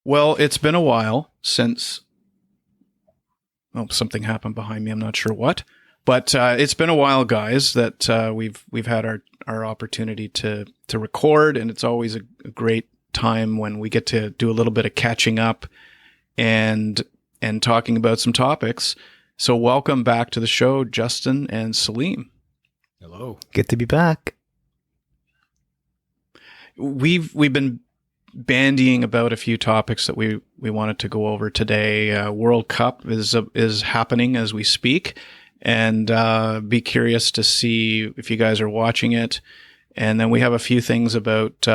Well, it's been a while since something happened behind me. I'm not sure what, but it's been a while, guys, that we've had our opportunity to record, and it's always a great time when we get to do a little bit of catching up and talking about some topics. So welcome back to the show, Justin and Sileem. Hello. Good to be back. We've been bandying about a few topics that we wanted to go over today. World Cup is happening as we speak, and be curious to see if you guys are watching it. And then we have a few things about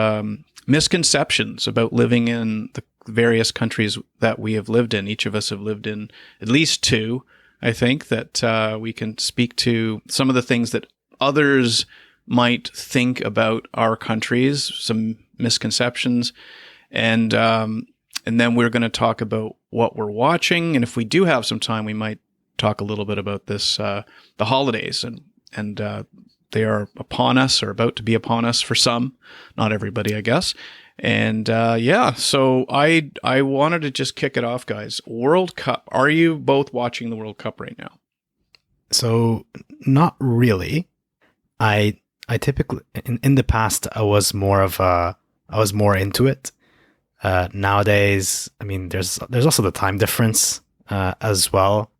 misconceptions about living in the various countries that we have lived in. Each of us have lived in at least two. I think that we can speak to some of the things that others might think about our countries, some misconceptions, and then we're going to talk about what we're watching. And if we do have some time, we might talk a little bit about this, the holidays, and they are upon us, or about to be upon us for some, not everybody, I guess. And so I wanted to just kick it off, guys. World Cup. Are you both watching the World Cup right now? So not really. I typically in the past I was more into it. Nowadays, I mean, there's also the time difference as well.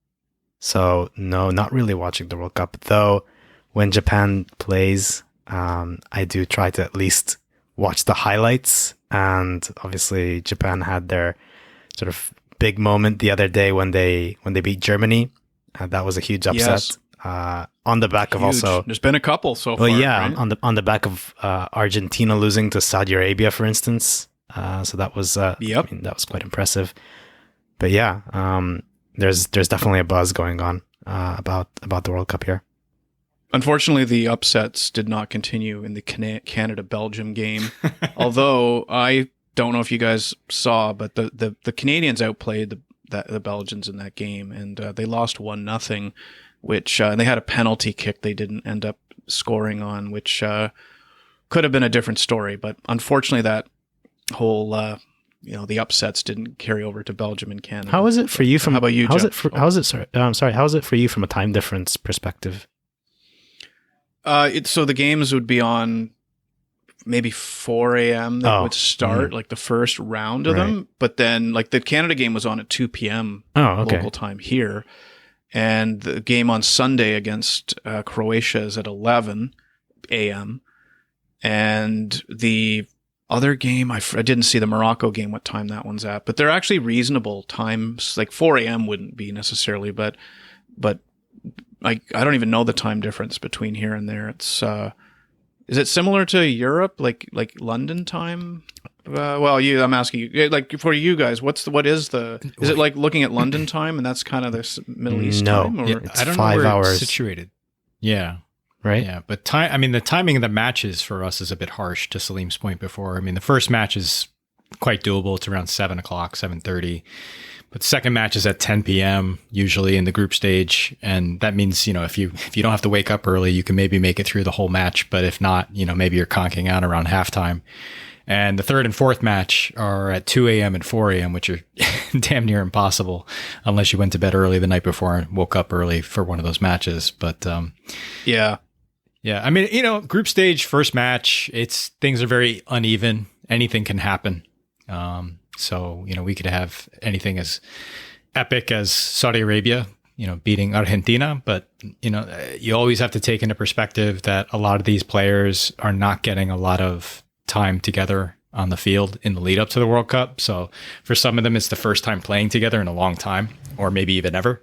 So no, not really watching the World Cup. Though when Japan plays, I do try to at least watch the highlights. And obviously Japan had their sort of big moment the other day when they beat Germany. That was a huge upset. Yes. On the back of also, there's been a couple so far. well, yeah, right? on the back of Argentina losing to Saudi Arabia, for instance. So that was I mean, that was quite impressive. But yeah, there's definitely a buzz going on about the World Cup here. Unfortunately, the upsets did not continue in the Canada-Belgium game. Although I don't know if you guys saw, but the Canadians outplayed the Belgians in that game, and they lost 1-0. Which and they had a penalty kick they didn't end up scoring on, which could have been a different story. But unfortunately, that whole the upsets didn't carry over to Belgium and Canada. How is it for you? How about you, Jeff? How is it for you from a time difference perspective? So the games would be on maybe 4 a.m. That would start like the first round of them, but then like the Canada game was on at 2 p.m. Local time here. And the game on Sunday against Croatia is at 11 a.m. And the other game, I didn't see the Morocco game, what time that one's at. But they're actually reasonable times. Like 4 a.m. wouldn't be necessarily, but I don't even know the time difference between here and there. It's is it similar to Europe, like London time? I'm asking you, like for you guys, is it like looking at London time, and that's kind of the Middle East time? Or? Yeah, I don't know where it's situated. Yeah. Right. Yeah. But the timing of the matches for us is a bit harsh, to Salim's point before. I mean, the first match is quite doable. It's around 7 o'clock, 7:30. But the second match is at 10 p.m. usually in the group stage. And that means, if you don't have to wake up early, you can maybe make it through the whole match. But if not, maybe you're conking out around halftime. And the third and fourth match are at 2 a.m. and 4 a.m., which are damn near impossible unless you went to bed early the night before and woke up early for one of those matches. But yeah. I mean, group stage, first match, things are very uneven. Anything can happen. So we could have anything as epic as Saudi Arabia, beating Argentina. But, you always have to take into perspective that a lot of these players are not getting a lot of time together on the field in the lead up to the World Cup. So for some of them, it's the first time playing together in a long time, or maybe even ever.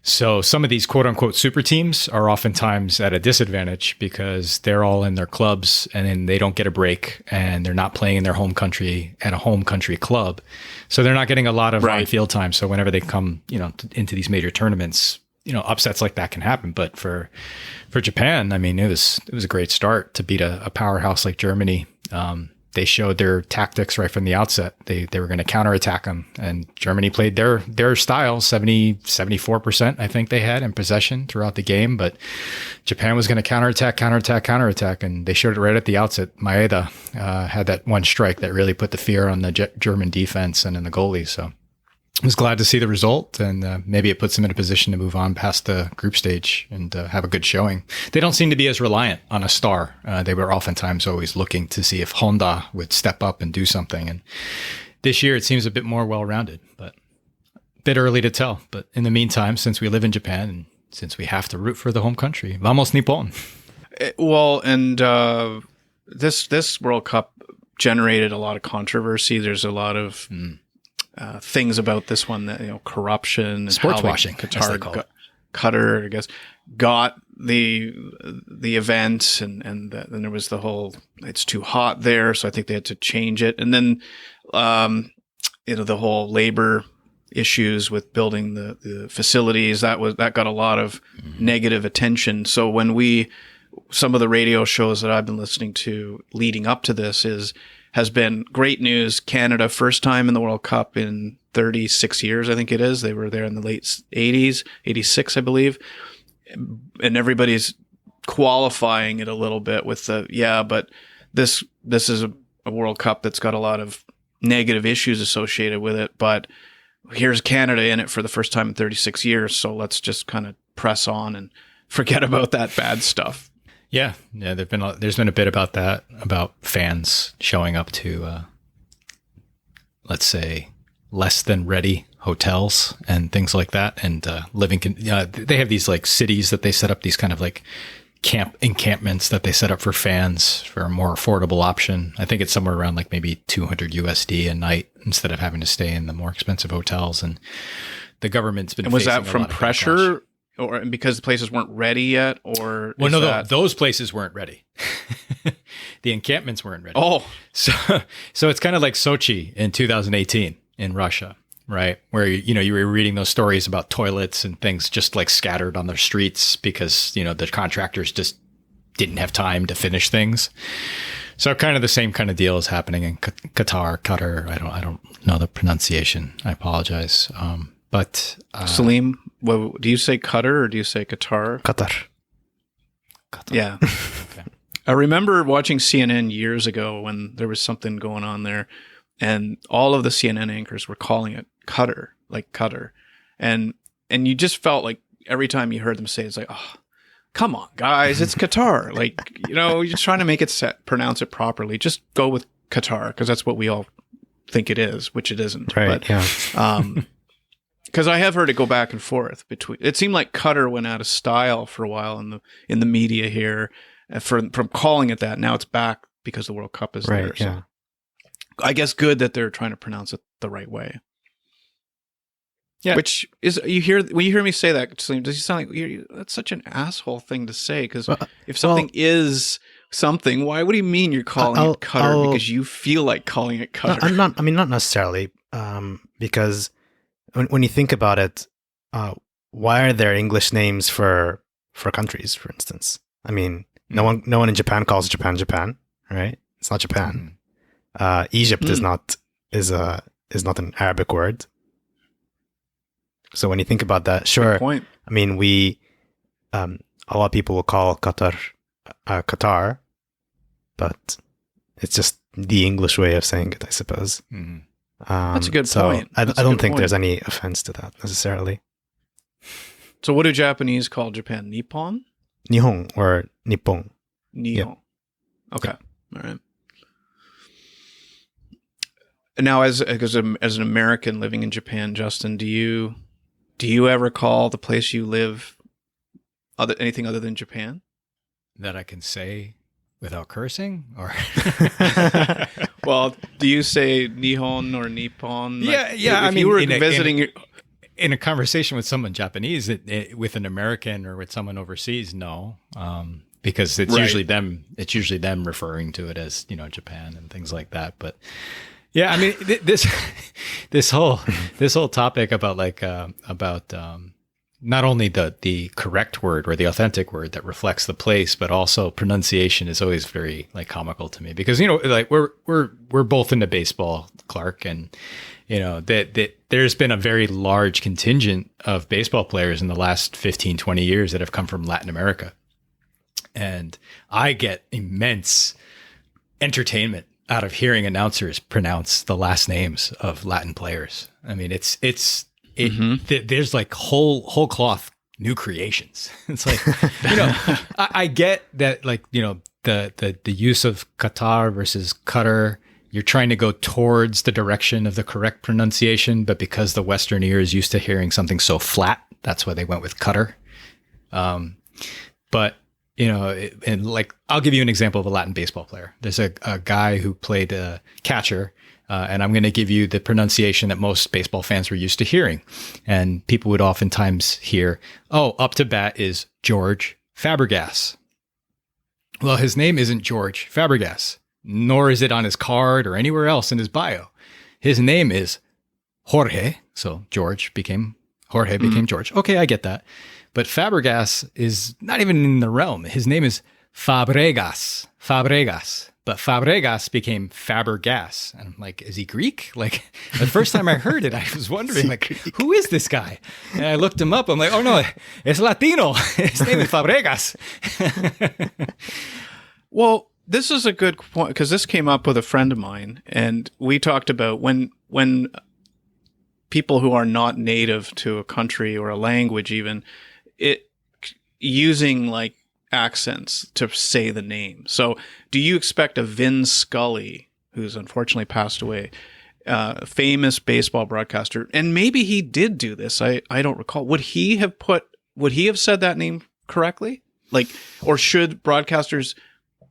So some of these quote unquote super teams are oftentimes at a disadvantage because they're all in their clubs and then they don't get a break and they're not playing in their home country at a home country club. So they're not getting a lot of on field time. So whenever they come, into these major tournaments, upsets like that can happen. But for Japan, I mean, it was a great start to beat a powerhouse like Germany. they showed their tactics right from the outset. They were going to counterattack them, and Germany played their style. 74%, I think they had in possession throughout the game, but Japan was going to counterattack, and they showed it right at the outset. Maeda had that one strike that really put the fear on the German defense and in the goalie. So I was glad to see the result, and maybe it puts them in a position to move on past the group stage and have a good showing. They don't seem to be as reliant on a star. They were oftentimes always looking to see if Honda would step up and do something. And this year it seems a bit more well-rounded, but a bit early to tell. But in the meantime, since we live in Japan and since we have to root for the home country, vamos Nippon. Well, and this World Cup generated a lot of controversy. There's a lot of things about this one that, corruption and sports washing, Qatar, I guess, got the event, and then there was the whole, it's too hot there, so I think they had to change it. And then, the whole labor issues with building the facilities, that got a lot of negative attention. So when some of the radio shows that I've been listening to leading up to this has been great news. Canada, first time in the World Cup in 36 years, I think it is. They were there in the late 80s, 86, I believe. And everybody's qualifying it a little bit with but this is a World Cup that's got a lot of negative issues associated with it. But here's Canada in it for the first time in 36 years. So let's just kind of press on and forget about that bad stuff. Yeah, there's been a bit about that, about fans showing up to, let's say, less than ready hotels and things like that, and living. They have these like cities that they set up, these kind of like encampments that they set up for fans for a more affordable option. I think it's somewhere around like maybe $200 USD a night instead of having to stay in the more expensive hotels. And the government's been. And was that from pressure? Or because the places weren't ready yet, or those places weren't ready. The encampments weren't ready. Oh, so it's kind of like Sochi in 2018 in Russia, right? Where you were reading those stories about toilets and things just like scattered on the streets because the contractors just didn't have time to finish things. So kind of the same kind of deal is happening in Qatar. I don't know the pronunciation. I apologize. But Sileem, do you say Qatar or do you say Qatar? Qatar. Yeah. Okay. I remember watching CNN years ago when there was something going on there, and all of the CNN anchors were calling it Qatar, like Qatar. And you just felt like every time you heard them say it, it's like, oh, come on, guys, it's Qatar. Like, you're just trying to make it pronounce it properly. Just go with Qatar because that's what we all think it is, which it isn't. Right, but, yeah. Because I have heard it go back and forth between. It seemed like Qatar went out of style for a while in the media here, from calling it that. Now it's back because the World Cup is there. Right. Yeah. So I guess good that they're trying to pronounce it the right way. Yeah. Which is when you hear me say that, Sileem, does it sound like that's such an asshole thing to say? Because if something is something, what do you mean you're calling it Qatar because you feel like calling it Qatar? Not necessarily. Because when you think about it, why are there English names for countries, for instance? I mean, no one in Japan calls Japan, right? It's not Japan. Egypt is not an Arabic word. So when you think about that, sure. Good point. I mean, a lot of people will call Qatar Qatar, but it's just the English way of saying it, I suppose. Mm-hmm. That's a good point. I don't think there's any offense to that necessarily. So what do Japanese call Japan? Nippon? Nihon or Nippon. Nihon. Yeah. Okay. All right. And now, as an American living in Japan, Justin, do you ever call the place you live anything other than Japan? That I can say without cursing, or well, do you say Nihon or Nippon? Yeah. If you were visiting in a conversation with someone Japanese, with an American or with someone overseas, no, because it's usually them. It's usually them referring to it as Japan and things like that. But yeah, I mean this whole topic about not only the correct word or the authentic word that reflects the place, but also pronunciation is always very like comical to me because, like we're both into baseball, Clark, and that there's been a very large contingent of baseball players in the last 15, 20 years that have come from Latin America. And I get immense entertainment out of hearing announcers pronounce the last names of Latin players. I mean, there's like whole cloth new creations. It's like, I get that, like, the use of Qatar versus Qatar, you're trying to go towards the direction of the correct pronunciation, but because the Western ear is used to hearing something so flat, that's why they went with Qatar. But and like, I'll give you an example of a Latin baseball player. There's a guy who played catcher, and I'm going to give you the pronunciation that most baseball fans were used to hearing. And people would oftentimes hear, up to bat is George Fábregas. Well, his name isn't George Fábregas, nor is it on his card or anywhere else in his bio. His name is Jorge. So Jorge became George. Okay, I get that. But Fábregas is not even in the realm. His name is Fábregas. But Fábregas became Fabregas. And I'm like, is he Greek? Like, the first time I heard it, I was wondering, like, who is this guy? And I looked him up. I'm like, oh no, it's Latino. His name is Fábregas. Well, this is a good point because this came up with a friend of mine, and we talked about when people who are not native to a country or a language even using like accents to say the name. So do you expect a Vin Scully, who's unfortunately passed away, famous baseball broadcaster, and maybe he did do this, I don't recall, would he have said that name correctly? Like, or should broadcasters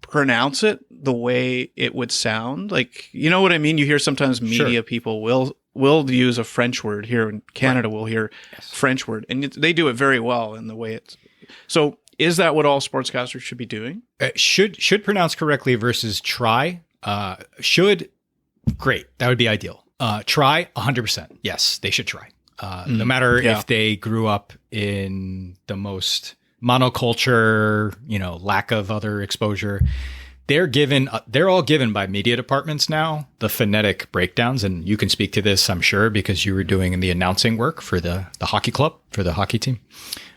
pronounce it the way it would sound? Like, you know what I mean? You hear sometimes media people will use a French word. Here in Canada, we'll hear French word, and they do it very well in the way it's. So is that what all sportscasters should be doing? Should pronounce correctly versus try. Great. That would be ideal. Try 100%. Yes, they should try. No matter if they grew up in the most monoculture, lack of other exposure. They're all given by media departments now, the phonetic breakdowns. And you can speak to this, I'm sure, because you were doing the announcing work for the hockey club, for the hockey team.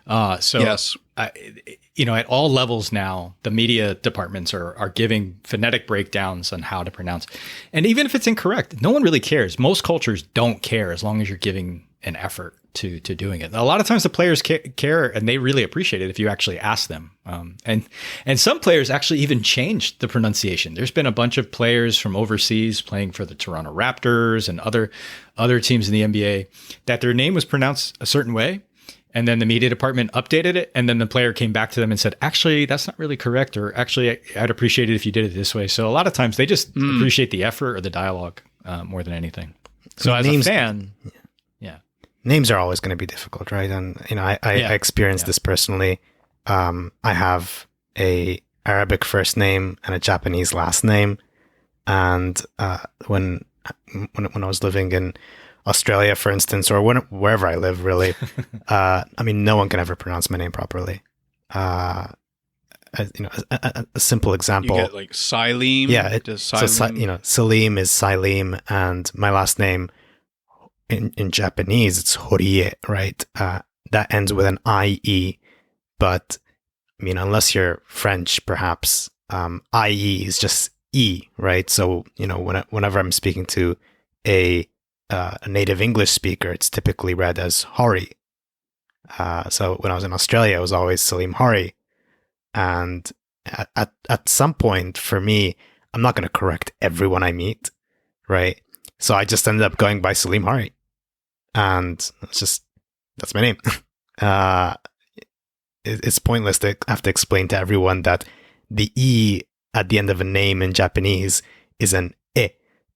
Yes. At all levels now, the media departments are giving phonetic breakdowns on how to pronounce. And even if it's incorrect, no one really cares. Most cultures don't care as long as you're giving an effort to doing it. A lot of times the players care and they really appreciate it if you actually ask them. And some players actually even changed the pronunciation. There's been a bunch of players from overseas playing for the Toronto Raptors and other teams in the NBA that their name was pronounced a certain way. And then the media department updated it. And then the player came back to them and said, actually, that's not really correct. Or actually, I'd appreciate it if you did it this way. So a lot of times they just appreciate the effort or the dialogue more than anything. So as a fan, names are always going to be difficult, right? And, I experienced this personally. I have a Arabic first name and a Japanese last name. And when I was living in Australia, for instance, or wherever I live, really, no one can ever pronounce my name properly. A simple example. You get like Sileem. Yeah, Sileem. Sileem is Sileem, and my last name in Japanese it's Horie, right? That ends with an IE, but unless you're French, perhaps IE is just E, right? So whenever I'm speaking to a native English speaker, it's typically read as Hori. So when I was in Australia, it was always Sileem Hori. And at some point, for me, I'm not going to correct everyone I meet, right? So I just ended up going by Sileem Hori. And that's my name. It's pointless to have to explain to everyone that the E at the end of a name in Japanese is an E,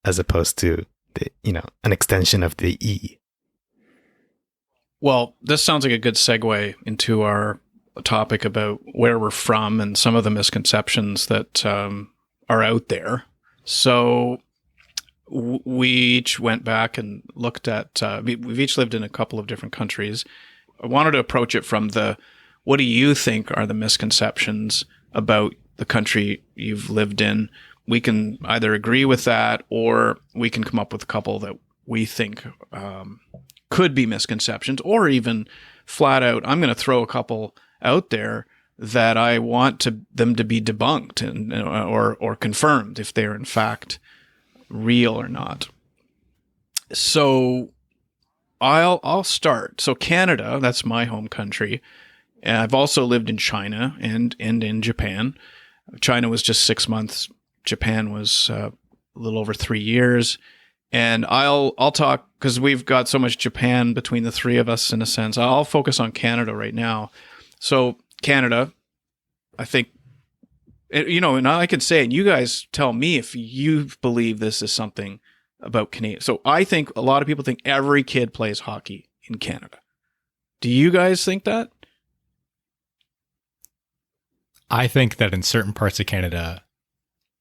as opposed to an extension of the E. Well, this sounds like a good segue into our topic about where we're from and some of the misconceptions that are out there. So we each went back and looked at, we've each lived in a couple of different countries. I wanted to approach it from what do you think are the misconceptions about the country you've lived in? We can either agree with that, or we can come up with a couple that we think could be misconceptions, or even flat out, I'm going to throw a couple out there that I want them to be debunked or confirmed if they're in fact real or not. So I'll start. So Canada, that's my home country. I've also lived in China and in Japan. China was just 6 months. Japan was a little over 3 years. And I'll talk, because we've got so much Japan between the three of us in a sense. I'll focus on Canada right now. So Canada, I think, and I can say, and you guys tell me if you believe this is something about Canada. So I think a lot of people think every kid plays hockey in Canada. Do you guys think that? I think that in certain parts of Canada,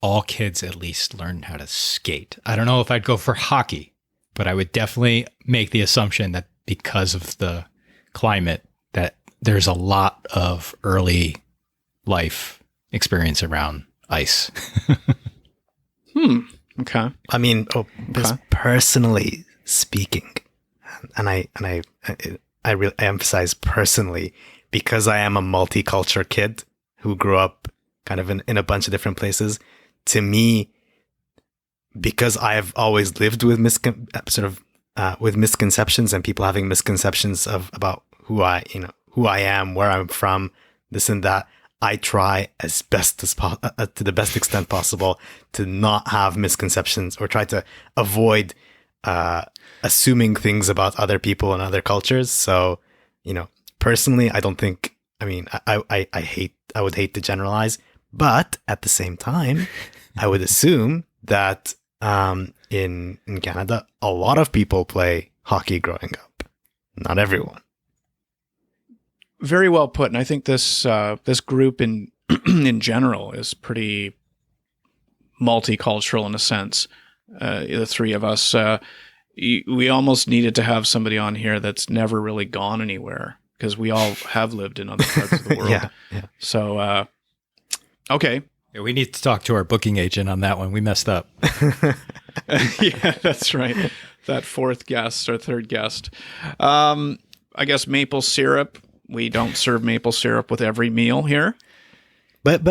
all kids at least learn how to skate. I don't know if I'd go for hockey, but I would definitely make the assumption that because of the climate, that there's a lot of early life experience around ice. Okay. I mean, personally speaking, and I really emphasize personally, because I am a multicultural kid who grew up kind of in a bunch of different places. To me, because I've always lived with with misconceptions and people having misconceptions about who I am, where I'm from, this and that, I try as best as to the best extent possible to not have misconceptions, or try to avoid assuming things about other people and other cultures. So, personally, I don't think. I mean, I would hate to generalize, but at the same time, I would assume that in Canada, a lot of people play hockey growing up. Not everyone. Very well put. And I think this group in in general is pretty multicultural in a sense. The three of us, we almost needed to have somebody on here that's never really gone anywhere, because we all have lived in other parts of the world. Yeah. So, okay. Yeah, we need to talk to our booking agent on that one. We messed up. Yeah, that's right. That fourth guest or third guest. I guess maple syrup. We don't serve maple syrup with every meal here. But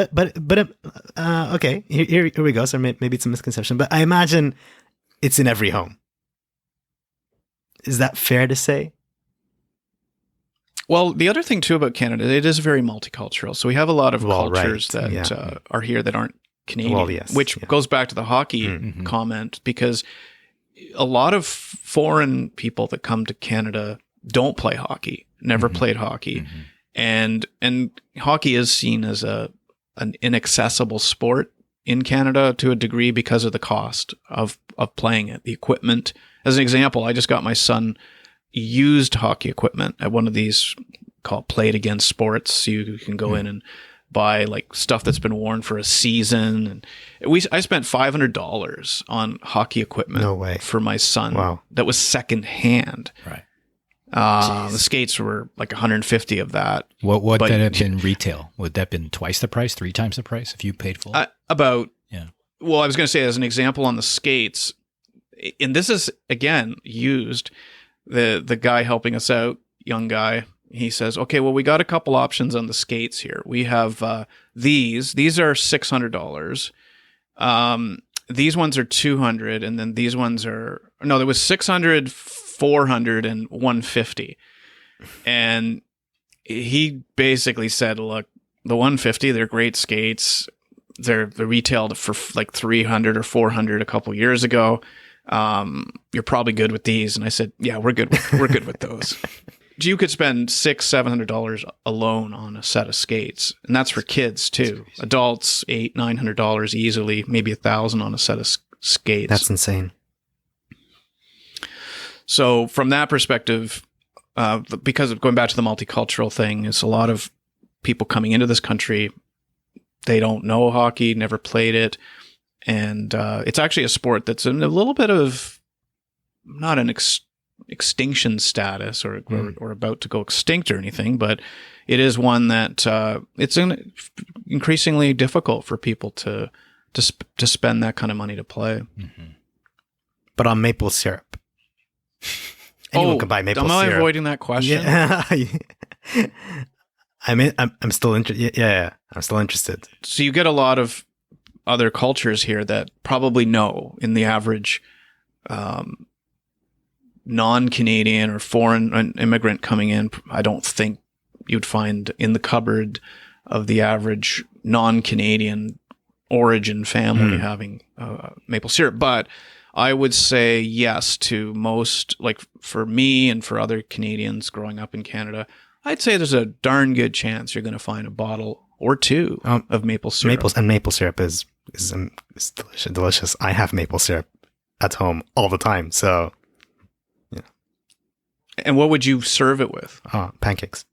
okay. Here we go. So maybe it's a misconception, but I imagine it's in every home. Is that fair to say? Well, the other thing too about Canada, it is very multicultural. So we have a lot of cultures right. that are here that aren't Canadian, Well, yes, which goes back to the hockey comment, because a lot of foreign people that come to Canada don't play hockey, never played hockey. And hockey is seen as an inaccessible sport in Canada to a degree because of the cost of playing it, the equipment. As an example, I just got my son used hockey equipment at one of these called Played Against Sports. You can go in and buy like stuff that's been worn for a season. And I spent $500 on hockey equipment No way. for my son. Wow. That was secondhand. Right. The skates were like 150 of that. What would that have been retail? Would that have been twice the price, 3 times the price if you paid full? About, Yeah. well, I was going to say as an example on the skates, and this is, again, used, the guy helping us out, young guy, he says, okay, well, we got a couple options on the skates here. We have these are $600. These ones are $200, and then these ones are, no, there was $600, $400, and $150. And he basically said, look, the $150, they're great skates. They're retailed for like $300 or $400 a couple years ago. You're probably good with these. And I said, yeah, we're good with those. You could spend $600-$700 alone on a set of skates, and that's for kids too. Adults, $800-$900 easily, maybe $1,000 on a set of skates. That's insane. So from that perspective, because of going back to the multicultural thing, it's a lot of people coming into this country. They don't know hockey, never played it, and it's actually a sport that's in a little bit of not an extinction status or about to go extinct or anything, but it is one that it's increasingly difficult for people to spend that kind of money to play. Mm-hmm. But on maple syrup, anyone can buy maple am syrup. I avoiding that question? Yeah. I'm still interested. Yeah, I'm still interested. So you get a lot of other cultures here that probably know in the average non-Canadian or foreign immigrant coming in. I don't think you'd find in the cupboard of the average non-Canadian origin family having maple syrup. But I would say yes to most, like for me and for other Canadians growing up in Canada, I'd say there's a darn good chance you're going to find a bottle or two of maple syrup. Maple syrup is delicious. I have maple syrup at home all the time. So, yeah. And what would you serve it with? Pancakes.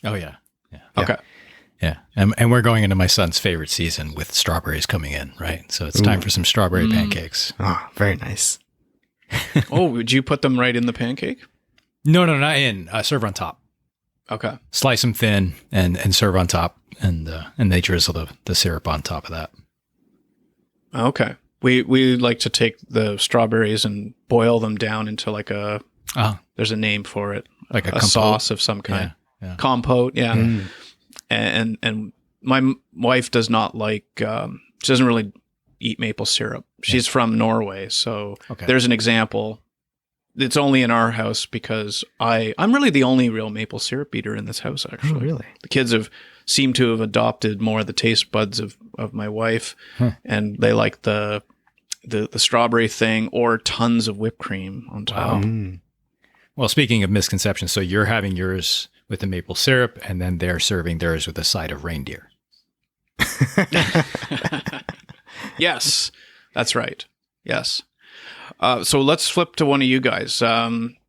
Oh, yeah. Okay. Yeah. And we're going into my son's favorite season with strawberries coming in, right? So it's time for some strawberry pancakes. Oh, very nice. Oh, would you put them right in the pancake? No, not in. Serve on top. Okay. Slice them thin and serve on top, and they drizzle the syrup on top of that. Okay. We like to take the strawberries and boil them down into like there's a name for it. Like a sauce of some kind. Yeah. Compote, yeah. Mm. And my wife does not like, she doesn't really eat maple syrup. She's from Norway, so there's an example. It's only in our house because I'm really the only real maple syrup eater in this house, actually. Oh, really? The kids seem to have adopted more of the taste buds of my wife, and they like the strawberry thing or tons of whipped cream on top. Wow. Mm. Well, speaking of misconceptions, so you're having yours with the maple syrup, and then they're serving theirs with a side of reindeer. Yes, that's right. Yes. So let's flip to one of you guys.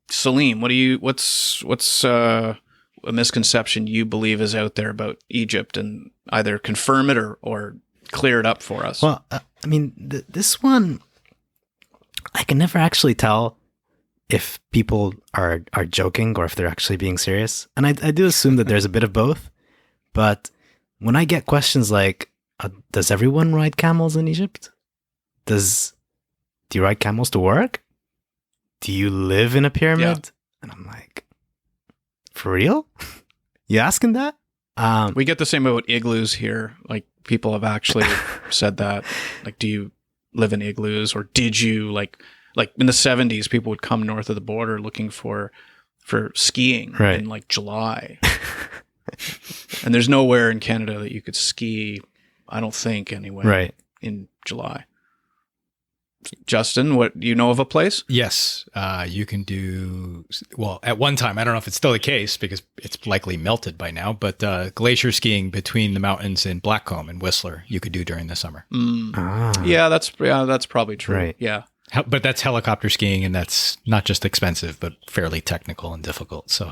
Sileem, what's a misconception you believe is out there about Egypt, and either confirm it or clear it up for us? Well, I mean, this one, I can never actually tell if people are joking or if they're actually being serious. And I do assume that there's a bit of both. But when I get questions like, does everyone ride camels in Egypt? Do you ride camels to work? Do you live in a pyramid? Yeah. And I'm like, for real? You asking that? We get the same about igloos here. Like, people have actually said that. Like, do you live in igloos, or did you like in the 70s, people would come north of the border looking for skiing in like July. And there's nowhere in Canada that you could ski, I don't think, anyway, in July. Justin, what do you know of a place? Yes, you can do, well, at one time, I don't know if it's still the case because it's likely melted by now, but glacier skiing between the mountains in Blackcomb and Whistler, you could do during the summer. Yeah, that's probably true. Right. Yeah. But that's helicopter skiing, and that's not just expensive, but fairly technical and difficult. So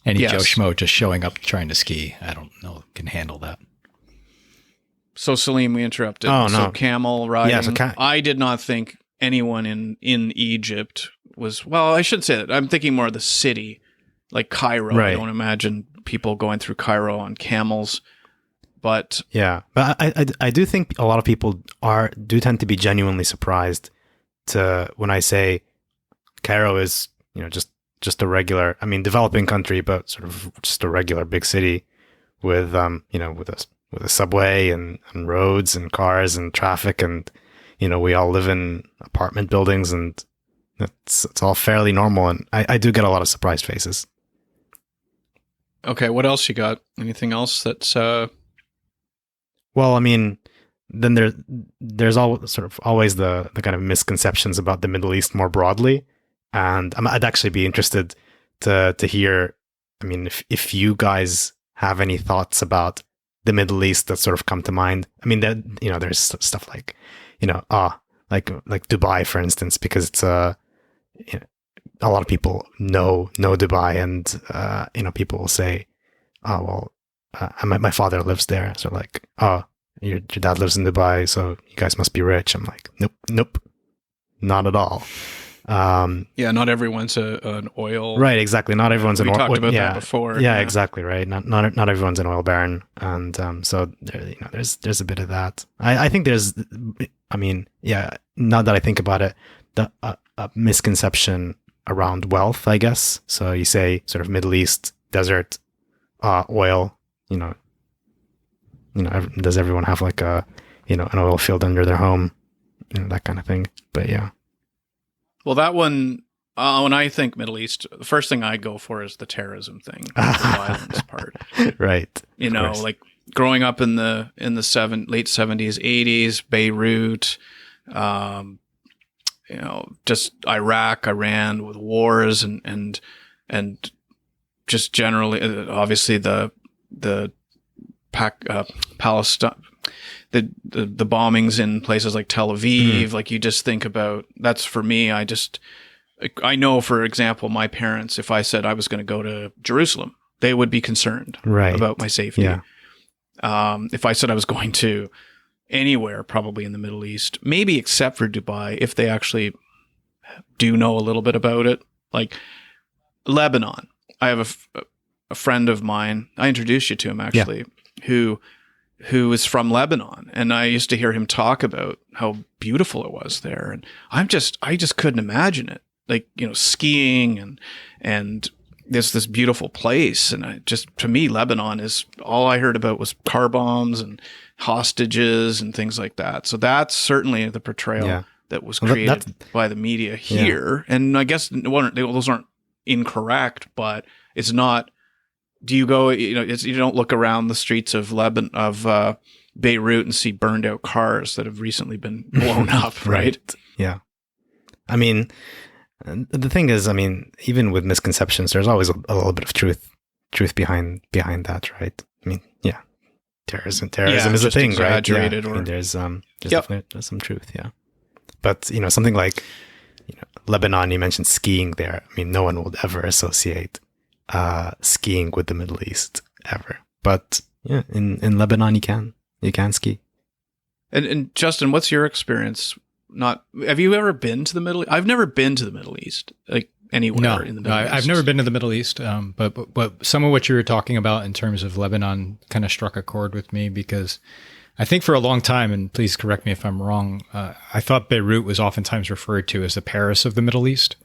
any Joe Schmo just showing up trying to ski, I don't know, can handle that. So, Sileem, we interrupted. Oh, no. Uh, So camel riding. Yeah, I did not think anyone in Egypt was, well, I should say that. I'm thinking more of the city, like Cairo. Right. I don't imagine people going through Cairo on camels. But yeah, but I do think a lot of people do tend to be genuinely surprised to when I say Cairo is, just a regular, I mean, developing country, but sort of just a regular big city with with a subway and roads and cars and traffic, and we all live in apartment buildings, and it's all fairly normal, and I do get a lot of surprised faces. okay, what else you got? Anything else that's Well, I mean, then there's always the kind of misconceptions about the Middle East more broadly, and I'd actually be interested to hear. I mean, if you guys have any thoughts about the Middle East that sort of come to mind. I mean, that there's stuff like like Dubai, for instance, because it's a lot of people know Dubai, and people will say, oh well. My father lives there, so like, oh, your dad lives in Dubai, so you guys must be rich. I'm like, nope, not at all. Yeah, not everyone's an oil. Right, exactly. Not everyone's We an talked oil. about Yeah, that before. yeah, exactly. Right. Not everyone's an oil baron, and so there, there's a bit of that. I think there's. I mean, yeah. Now that I think about it, the a misconception around wealth, I guess. So you say sort of Middle East desert, oil. Does everyone have like a, an oil field under their home, that kind of thing? But yeah. Well, that one, when I think Middle East, the first thing I go for is the terrorism thing, the violence part. Right. Like growing up in the late 70s, 80s, Beirut, just Iraq, Iran with wars and just generally, obviously the Palestine, the bombings in places like Tel Aviv, like you just think about, that's for me. I know, for example, my parents, if I said I was going to go to Jerusalem, they would be concerned about my safety. Yeah. If I said I was going to anywhere, probably in the Middle East, maybe except for Dubai, if they actually do know a little bit about it, like Lebanon. I have a friend of mine, I introduced you to him actually, who is from Lebanon, and I used to hear him talk about how beautiful it was there, and I just couldn't imagine it, like skiing and this beautiful place, and to me Lebanon is all I heard about was car bombs and hostages and things like that. So that's certainly the portrayal that was created by the media here, and I guess those aren't incorrect, but it's not. Do you go? You don't look around the streets of Beirut and see burned out cars that have recently been blown up, right? Yeah. I mean, the thing is, even with misconceptions, there's always a little bit of truth behind that, right? I mean, yeah, terrorism is a thing, right? Yeah. There's definitely some truth, yeah. But something like Lebanon, you mentioned skiing there. I mean, no one would ever associate skiing with the Middle East ever, but yeah, in Lebanon you can ski. And Justin, what's your experience? Have you ever been to the Middle East? I've never been to the Middle East, like anywhere in the Middle East. I've never been to the Middle East, but some of what you were talking about in terms of Lebanon kind of struck a chord with me, because I think for a long time, and please correct me if I'm wrong, I thought Beirut was oftentimes referred to as the Paris of the Middle East,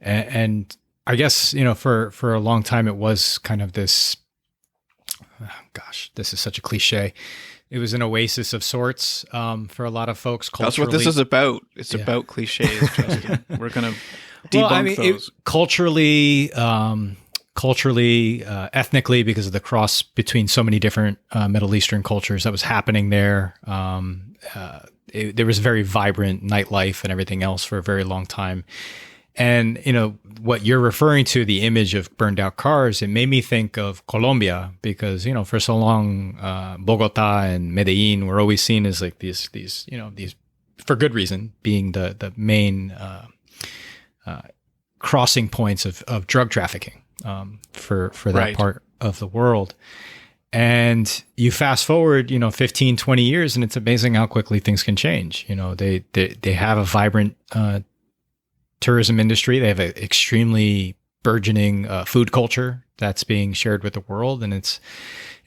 and I guess, for a long time, it was kind of this, this is such a cliche. It was an oasis of sorts for a lot of folks culturally. That's what this is about. It's about cliches, Justin. We're going to debunk those. Culturally, ethnically, because of the cross between so many different Middle Eastern cultures that was happening there. There was very vibrant nightlife and everything else for a very long time. And, what you're referring to, the image of burned out cars, it made me think of Colombia, because, for so long, Bogota and Medellin were always seen as like these, for good reason, being the main crossing points of drug trafficking for that part of the world. And you fast forward, 15, 20 years, and it's amazing how quickly things can change. They have a vibrant tourism industry. They have an extremely burgeoning food culture that's being shared with the world, and it's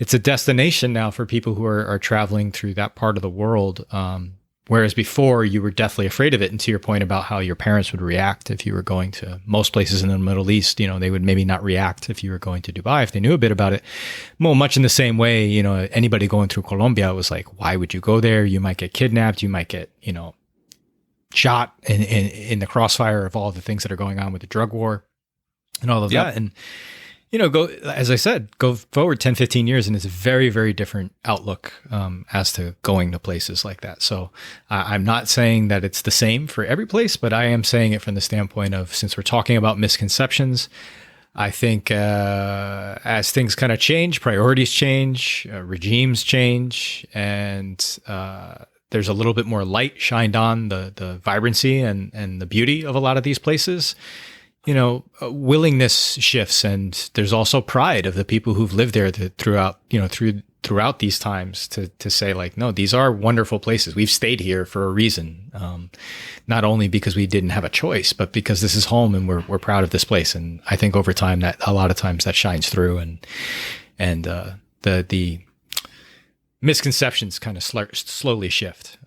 a destination now for people who are traveling through that part of the world. Whereas before, you were deathly afraid of it. And to your point about how your parents would react if you were going to most places in the Middle East, they would maybe not react if you were going to Dubai if they knew a bit about it. Well, much in the same way, anybody going through Colombia was like, why would you go there? You might get kidnapped. You might get, shot in the crossfire of all the things that are going on with the drug war and all of that. And, as I said, go forward 10, 15 years, and it's a very, very different outlook as to going to places like that. So I'm not saying that it's the same for every place, but I am saying it from the standpoint of, since we're talking about misconceptions, I think as things kind of change, priorities change, regimes change, and there's a little bit more light shined on the vibrancy and the beauty of a lot of these places. Willingness shifts, and there's also pride of the people who've lived there throughout, through throughout these times to say like, no, these are wonderful places. We've stayed here for a reason, not only because we didn't have a choice, but because this is home and we're proud of this place. And I think over time that a lot of times that shines through, and the misconceptions kind of slowly shift.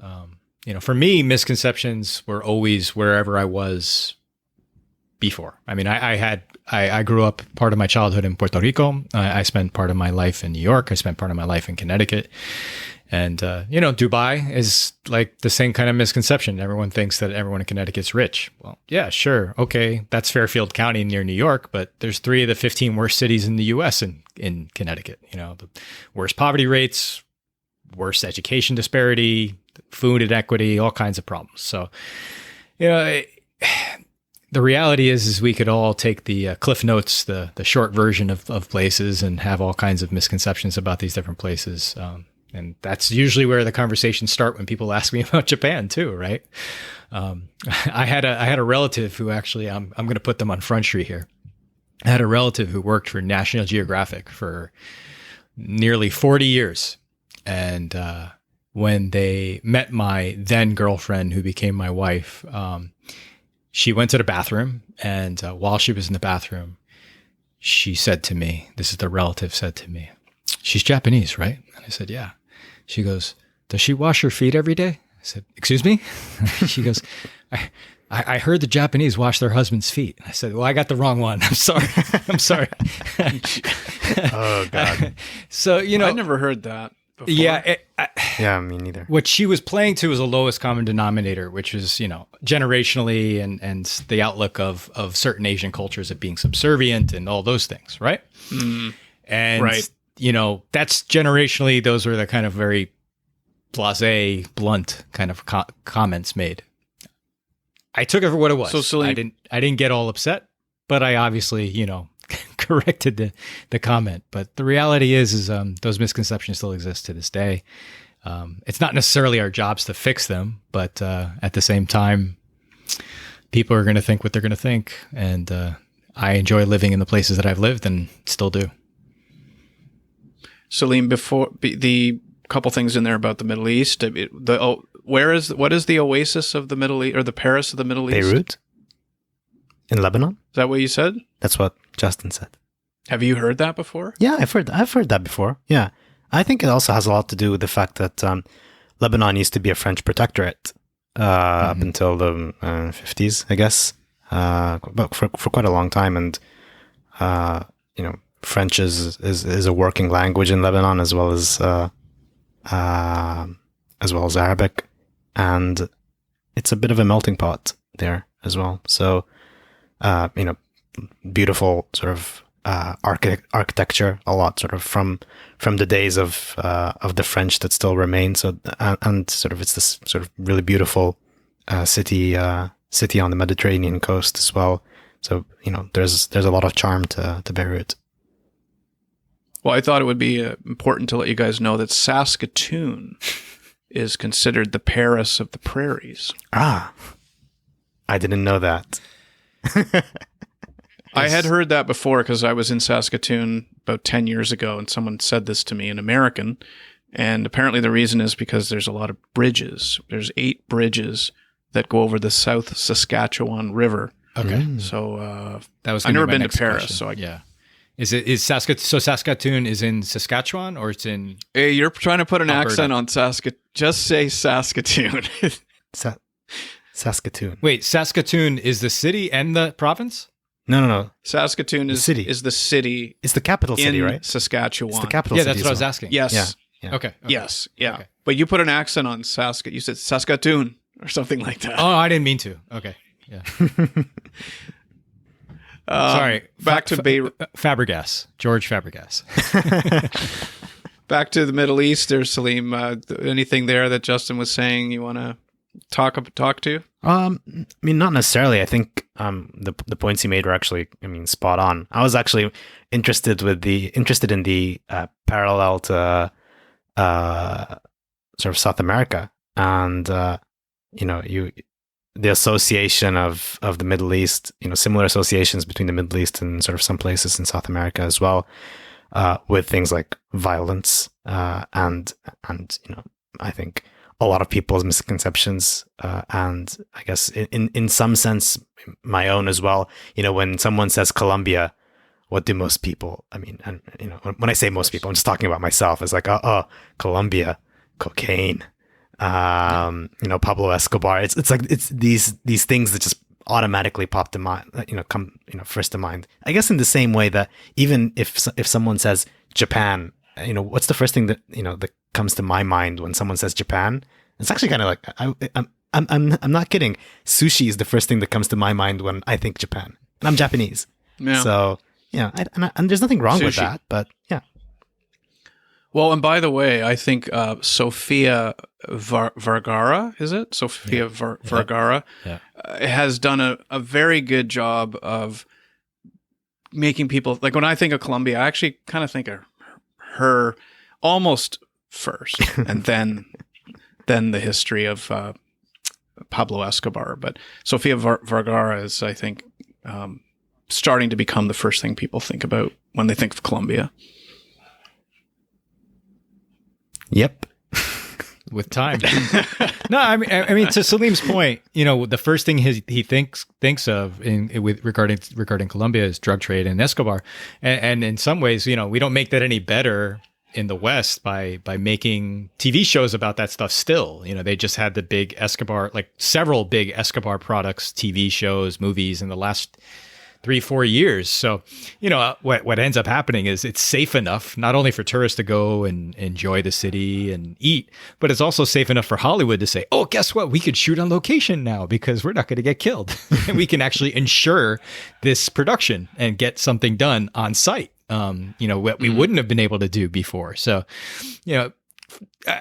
For me, misconceptions were always wherever I was before. I mean, I grew up part of my childhood in Puerto Rico. I spent part of my life in New York. I spent part of my life in Connecticut. And, Dubai is like the same kind of misconception. Everyone thinks that everyone in Connecticut's rich. Well, yeah, sure. Okay. That's Fairfield County near New York, but there's 3 of the 15 worst cities in the US in Connecticut. The worst poverty rates, worst education disparity, food inequity, all kinds of problems. So, the reality is we could all take the Cliff Notes, the short version of places, and have all kinds of misconceptions about these different places. And that's usually where the conversations start when people ask me about Japan too, right? I had a relative who actually, I'm going to put them on Front Street here. I had a relative who worked for National Geographic for nearly 40 years. And when they met my then girlfriend, who became my wife, she went to the bathroom, and while she was in the bathroom, she said to me, this is the relative said to me, "She's Japanese, right?" And I said, "Yeah." She goes, "Does she wash her feet every day?" I said, "Excuse me?" She goes, I heard the Japanese wash their husband's feet. I said, "Well, I got the wrong one. I'm sorry. I'm sorry." Oh, God. So, I never heard that before. Yeah. Yeah, me neither. What she was playing to was a lowest common denominator, which is, generationally and the outlook of certain Asian cultures of being subservient and all those things, right? Mm. And, right. That's generationally, those were the kind of very blasé, blunt kind of comments made. I took it for what it was. So I didn't get all upset, but I obviously, corrected the comment. But the reality is those misconceptions still exist to this day. It's not necessarily our jobs to fix them, but at the same time, people are going to think what they're going to think. And I enjoy living in the places that I've lived and still do. Sileem, before the couple things in there about the Middle East, what is the oasis of the Middle East, or the Paris of the Middle East? Beirut? In Lebanon? Is that what you said? That's what Justin said. Have you heard that before? Yeah, I've heard that before. Yeah. I think it also has a lot to do with the fact that Lebanon used to be a French protectorate up until the 50s, I guess, but for quite a long time. And, French is a working language in Lebanon, as well as Arabic. And it's a bit of a melting pot there as well. So, beautiful sort of architecture, a lot sort of from the days of the French that still remain. So and sort of it's this sort of really beautiful city on the Mediterranean coast as well. So there's a lot of charm to Beirut. Well, I thought it would be important to let you guys know that Saskatoon is considered the Paris of the prairies. Ah, I didn't know that. I had heard that before because I was in Saskatoon about 10 years ago, and someone said this to me, an American. And apparently the reason is because there's a lot of bridges. There's 8 bridges that go over the South Saskatchewan River. Okay. So that was I've never my been to next Paris. question. So yeah. Is Saskatoon is in Saskatchewan, or it's in Hey, you're trying to put an Alberta? accent on Saskatoon. Just say Saskatoon. Saskatoon. Wait, Saskatoon is the city and the province? No. Saskatoon is the city. It's the capital city, in right? Saskatchewan. It's the capital Yeah, city. that's what I was asking. Yes. Yeah. Okay. Yes. Yeah. Okay. But you put an accent on Saskatoon. You said Saskatoon or something like that. Oh, I didn't mean to. Okay. Yeah. Sorry. Back to Beirut. Fábregas. George Fábregas. Back to the Middle East. There's Sileem. Anything there that Justin was saying you want to talk to? I mean, not necessarily. I think the points he made were actually, spot on. I was actually interested in the parallel to sort of South America, and the association of the Middle East. Similar associations between the Middle East and sort of some places in South America as well. with things like violence, and I think a lot of people's misconceptions, and I guess in some sense my own as well. When someone says Colombia, what do most people? I mean, and when I say most people, I'm just talking about myself. It's like, Colombia, cocaine, Pablo Escobar. It's like it's these things that just automatically pop to mind, come first to mind. I guess in the same way that even if someone says Japan, what's the first thing that that comes to my mind when someone says Japan? It's actually kind of like I'm not kidding. Sushi is the first thing that comes to my mind when I think Japan. And I'm Japanese, so and there's nothing wrong with that. But yeah. Well, and by the way, I think Sofia Vergara, is it? Sofia Vergara has done a very good job of making people, like when I think of Colombia, I actually kind of think of her almost first, and then the history of Pablo Escobar. But Sofia Vergara is, I think, starting to become the first thing people think about when they think of Colombia. Yep. With time. No, I mean, to Sileem's point, the first thing he thinks of regarding Colombia is drug trade and Escobar, and in some ways, we don't make that any better in the West by making TV shows about that stuff. Still, they just had the big Escobar, like several big Escobar products, TV shows, movies in the last 3-4 years. So, what ends up happening is it's safe enough, not only for tourists to go and enjoy the city and eat, but it's also safe enough for Hollywood to say, oh, guess what? We could shoot on location now because we're not going to get killed. And we can actually ensure this production and get something done on site, what we wouldn't have been able to do before. So,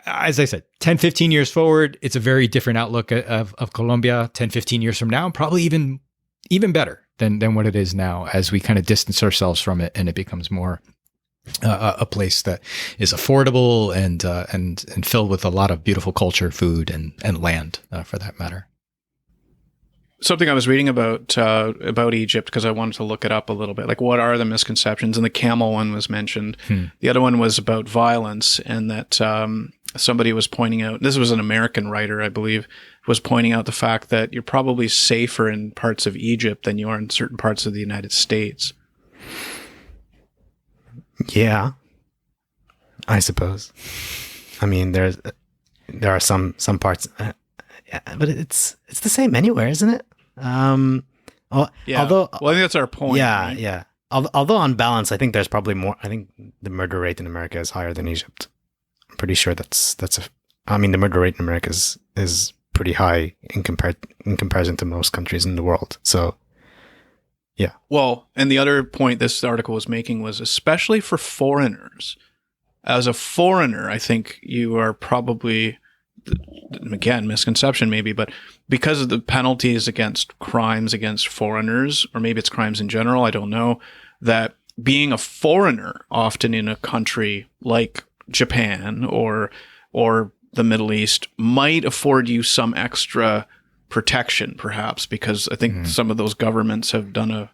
as I said, 10, 15 years forward, it's a very different outlook of Colombia. 10, 15 years from now, probably even better than what it is now, as we kind of distance ourselves from it and it becomes more a place that is affordable and filled with a lot of beautiful culture, food, and land, for that matter. Something I was reading about Egypt, because I wanted to look it up a little bit, like what are the misconceptions? And the camel one was mentioned. The other one was about violence, and that somebody was pointing out, this was an American writer, I believe, was pointing out the fact that you're probably safer in parts of Egypt than you are in certain parts of the United States. Yeah, I suppose. I mean, there are some parts, but it's the same anywhere, isn't it? Yeah. Although, well, I think that's our point. Yeah, right? yeah. Although on balance, I think there's probably more. I think the murder rate in America is higher than Egypt. I'm pretty sure the murder rate in America is pretty high in comparison to most countries in the world. So, yeah. Well, and the other point this article was making was, especially for foreigners, as a foreigner, I think you are probably, again, misconception maybe, but because of the penalties against crimes against foreigners, or maybe it's crimes in general, I don't know, that being a foreigner often in a country like Japan or the Middle East might afford you some extra protection, perhaps, because I think some of those governments have done they're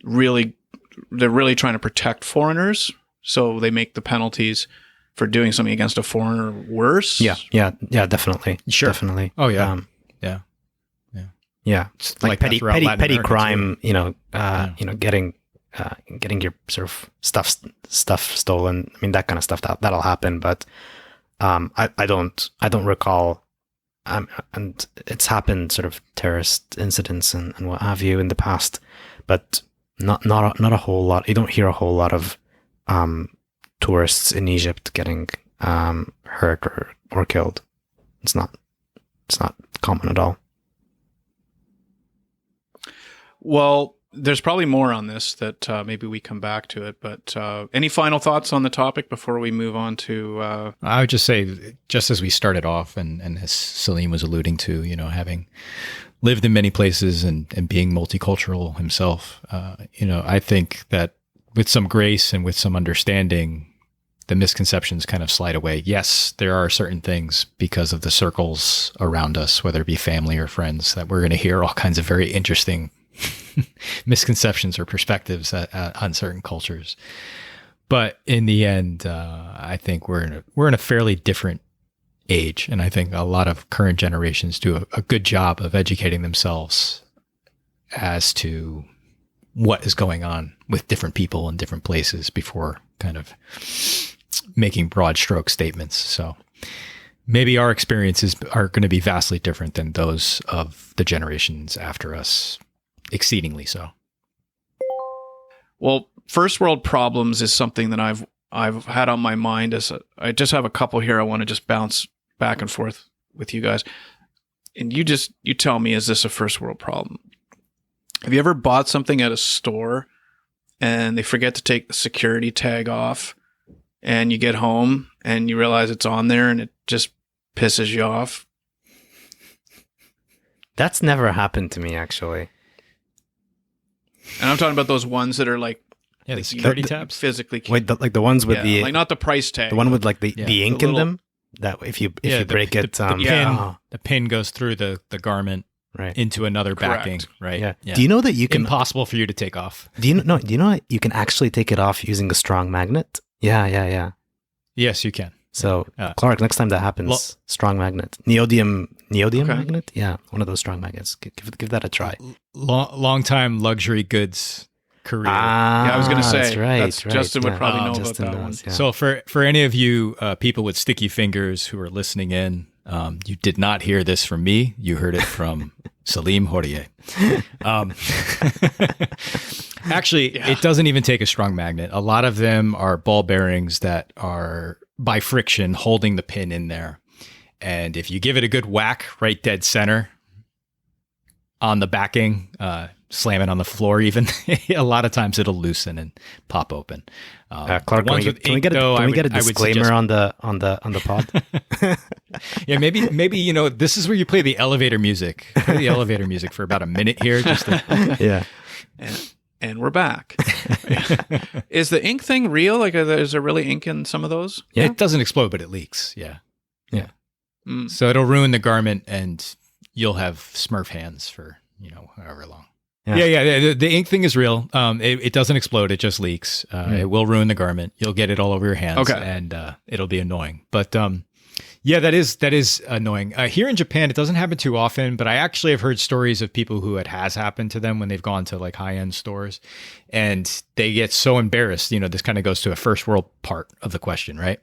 really trying to protect foreigners. So they make the penalties for doing something against a foreigner worse. Yeah, definitely. Sure. Definitely. Oh, yeah. Yeah. It's like petty crime, getting your sort of stuff stolen. I mean, that kind of stuff that'll happen, but I don't recall, and it's happened, sort of terrorist incidents and what have you in the past, but not a whole lot. You don't hear a whole lot of tourists in Egypt getting hurt or killed. It's not common at all. Well, there's probably more on this that maybe we come back to it, but any final thoughts on the topic before we move on to... I would just say, just as we started off, and as Sileem was alluding to, having lived in many places and being multicultural himself, I think that with some grace and with some understanding, the misconceptions kind of slide away. Yes, there are certain things because of the circles around us, whether it be family or friends, that we're going to hear all kinds of very interesting misconceptions or perspectives on certain cultures. But in the end, I think we're in a fairly different age, and I think a lot of current generations do a good job of educating themselves as to what is going on with different people in different places before kind of making broad stroke statements. So maybe our experiences are going to be vastly different than those of the generations after us, exceedingly so. Well, first world problems is something that I've had on my mind. I just have a couple here I want to just bounce back and forth with you guys. And you tell me, is this a first world problem? Have you ever bought something at a store and they forget to take the security tag off, and you get home and you realize it's on there and it just pisses you off? That's never happened to me, actually. And I'm talking about those ones that are like, the security tabs physically. Wait, the ones with the like not the price tag, the one with like the ink in them. That if you break it, the pin goes through the garment right into another Correct. backing, right? Yeah. Do you know that you can impossible for you to take off? Do you know that you can actually take it off using a strong magnet? Yeah. Yes, you can. So Clark, next time that happens, strong magnet, neodymium magnet. Yeah, one of those strong magnets. Give that a try. Long time luxury goods career. I was going to say that's right. That's right. Justin would probably know Justin about that knows, one. yeah. So for any of you people with sticky fingers who are listening in, you did not hear this from me. You heard it from Sileem Hourier. Actually, it doesn't even take a strong magnet. A lot of them are ball bearings that are by friction holding the pin in there. And if you give it a good whack right dead center on the backing, slam it on the floor even, a lot of times it'll loosen and pop open. Clark, can we get a disclaimer on the pod? Yeah, maybe this is where you play the elevator music. Play the elevator music for about a minute here. Yeah. And we're back. Is the ink thing real? Like, is there really ink in some of those? Yeah. It doesn't explode, but it leaks. Yeah. So it'll ruin the garment, and you'll have Smurf hands for however long. Yeah. The ink thing is real. It doesn't explode. It just leaks. It will ruin the garment. You'll get it all over your hands, and it'll be annoying. But yeah, that is annoying. Here in Japan, it doesn't happen too often, but I actually have heard stories of people who it has happened to them when they've gone to like high-end stores, and they get so embarrassed. This kind of goes to a first world part of the question, right?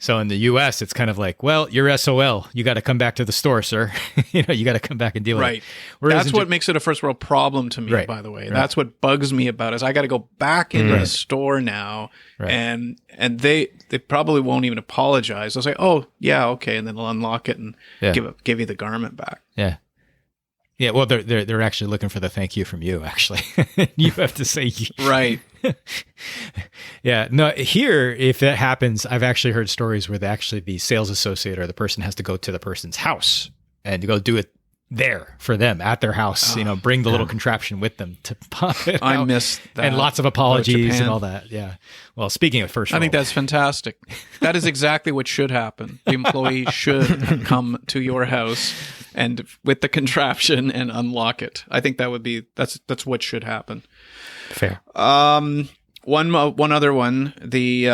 So in the US, it's kind of like, well, you're SOL. You got to come back to the store, sir. You got to come back and deal with it. Whereas that's what makes it a first world problem to me, by the way. Right. That's what bugs me about it, is I got to go back into the store now, and they probably won't even apologize. They'll say, oh, yeah, okay, and then they'll unlock it and give you the garment back. Yeah. Yeah, well, they're actually looking for the thank you from you, actually. You have to say... Right. Yeah, no, here, if that happens, I've actually heard stories where the sales associate or the person has to go to the person's house and to go do it there for them at their house, bring the little contraption with them to pop it I out. Missed that. And lots of apologies and all that. Yeah. Well, speaking of first world, I think that's fantastic. That is exactly what should happen. The employee should come to your house and with the contraption and unlock it. I think that's what should happen. Fair. One other one, the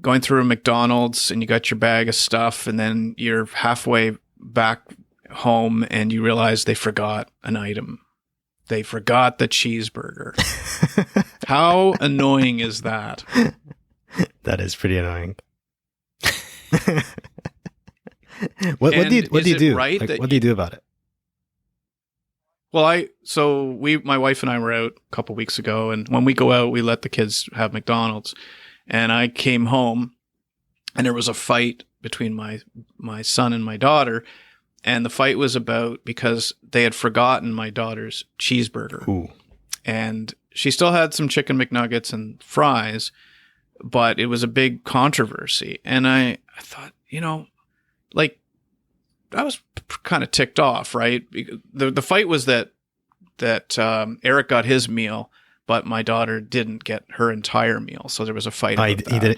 going through a McDonald's and you got your bag of stuff, and then you're halfway back home and you realize they forgot an item. They forgot the cheeseburger. How annoying is that? That is pretty annoying. What do you do? Right, like, what do you do about it? Well, my wife and I were out a couple weeks ago, and when we go out, we let the kids have McDonald's. And I came home, and there was a fight between my son and my daughter. And the fight was because they had forgotten my daughter's cheeseburger. Ooh. And she still had some chicken McNuggets and fries, but it was a big controversy. And I thought, I was kind of ticked off, right? The fight was that Eric got his meal, but my daughter didn't get her entire meal. So there was a fight. He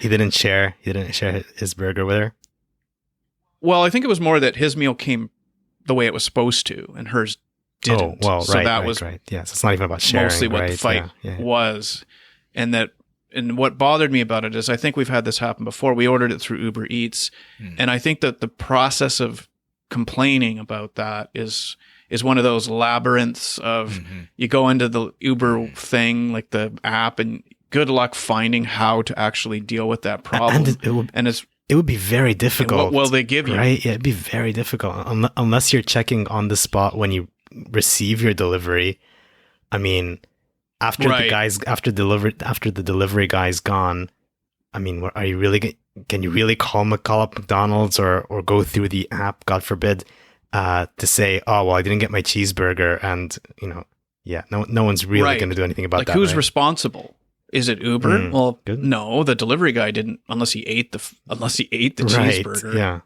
didn't share his burger with her. Well, I think it was more that his meal came the way it was supposed to, and hers didn't. Oh, well, so right. That was right. Yeah, so it's not even about sharing. Mostly what the fight was, and that and what bothered me about it is I think we've had this happen before. We ordered it through Uber Eats, and I think that the process of complaining about that is one of those labyrinths of you go into the Uber thing, like the app, and good luck finding how to actually deal with that problem. And it would be very difficult. What will they give you? Right? Yeah, it'd be very difficult unless you're checking on the spot when you receive your delivery. I mean, after the delivery guy's gone, I mean, are you really? Can you really call up McDonald's or go through the app? God forbid, to say, oh well, I didn't get my cheeseburger, and no one's really going to do anything about that. Like, who's responsible? Is it Uber? Well, good. No, the delivery guy didn't, unless he ate the cheeseburger. Yeah.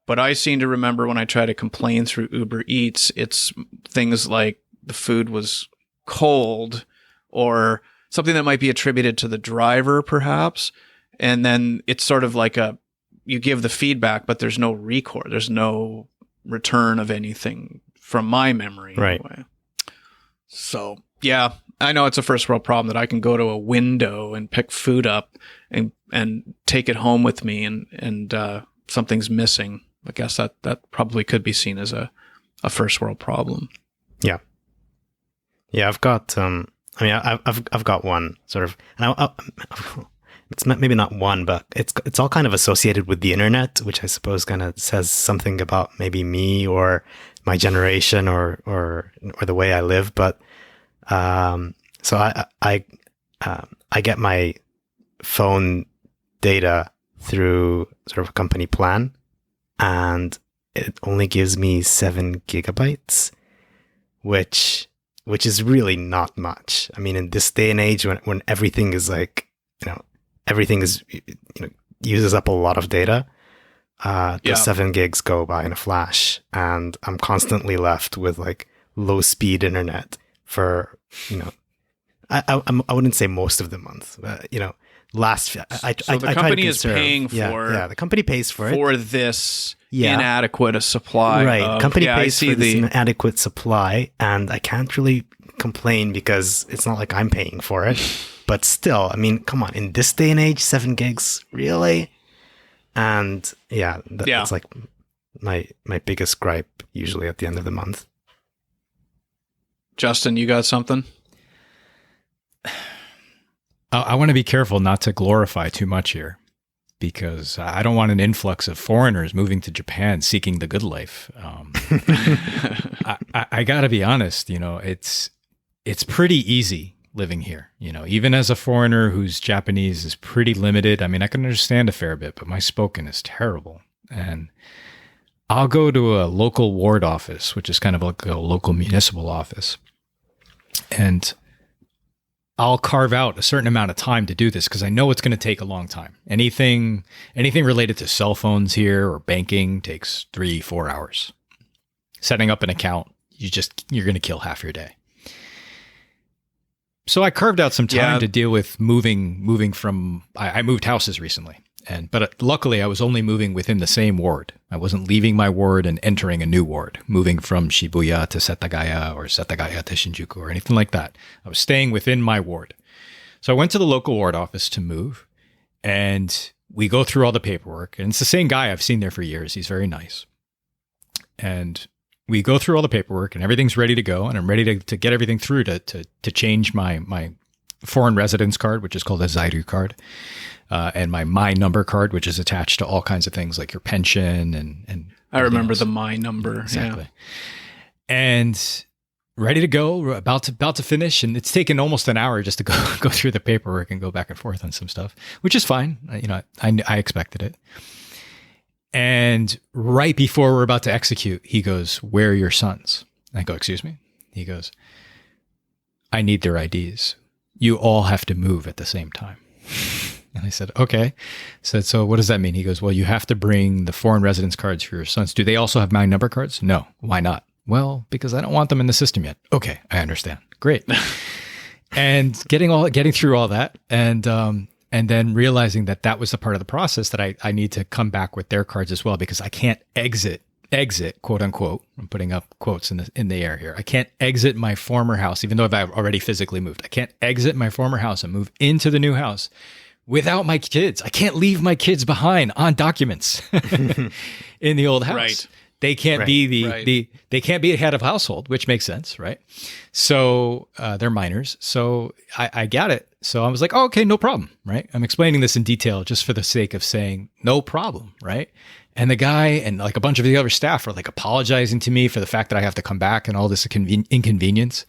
But I seem to remember when I try to complain through Uber Eats, it's things like the food was cold or something that might be attributed to the driver, perhaps. And then it's sort of like you give the feedback, but there's no recourse. There's no return of anything from my memory. Right. Anyway. So, yeah, I know it's a first world problem that I can go to a window and pick food up and take it home with me and something's missing. I guess that probably could be seen as a first world problem. Yeah. Yeah, I've got I've got one sort of, and it's maybe not one, but it's all kind of associated with the internet, which I suppose kind of says something about maybe me or my generation or the way I live. But so I get my phone data through sort of a company plan, and it only gives me 7 gigabytes, which is really not much. I mean, in this day and age when everything is like, everything is, uses up a lot of data, the 7 gigs go by in a flash, and I'm constantly left with like low speed internet for, I wouldn't say most of the month, but the company is paying for the company pays for this inadequate a supply. Right. Company pays for this inadequate supply, and I can't really complain because it's not like I'm paying for it. But still, I mean, come on, in this day and age, 7 gigs, really? And that's like my biggest gripe usually at the end of the month. Justin, you got something? I want to be careful not to glorify too much here, because I don't want an influx of foreigners moving to Japan seeking the good life. I got to be honest, it's pretty easy living here. Even as a foreigner whose Japanese is pretty limited, I mean, I can understand a fair bit, but my spoken is terrible. And I'll go to a local ward office, which is kind of like a local municipal office, and I'll carve out a certain amount of time to do this because I know it's going to take a long time. Anything related to cell phones here or banking takes 3-4 hours. Setting up an account, you're going to kill half your day. So I carved out some time to deal with moving from. I moved houses recently, but luckily I was only moving within the same ward. I wasn't leaving my ward and entering a new ward, moving from Shibuya to Setagaya or Setagaya to Shinjuku or anything like that. I was staying within my ward. So I went to the local ward office to move, and we go through all the paperwork. And it's the same guy I've seen there for years. He's very nice. And we go through all the paperwork, and everything's ready to go. And I'm ready to get everything through to change my foreign residence card, which is called a Zairu card. And my number card, which is attached to all kinds of things like your pension and I remember the my number. Exactly. Yeah. And ready to go, about to finish. And it's taken almost an hour just to go through the paperwork and go back and forth on some stuff, which is fine. I expected it. And right before we're about to execute, he goes, "Where are your sons?" I go, "Excuse me?" He goes, "I need their IDs. You all have to move at the same time." And I said, "Okay." I said, "So what does that mean?" He goes, "Well, you have to bring the foreign residence cards for your sons. Do they also have my number cards?" "No." "Why not?" "Well, because I don't want them in the system yet." "Okay, I understand." Great. And getting through all that, and then realizing that was the part of the process that I need to come back with their cards as well, because I can't exit exit, quote unquote, I'm putting up quotes in the air here. I can't exit my former house, even though I've already physically moved. I can't exit my former house and move into the new house without my kids. I can't leave my kids behind on documents in the old house. Right. They can't be they can't be a head of household, which makes sense, right? So they're minors. So I got it. So I was like, oh, okay, no problem, right? I'm explaining this in detail just for the sake of saying no problem, right? And the guy and like a bunch of the other staff are like apologizing to me for the fact that I have to come back and all this inconvenience.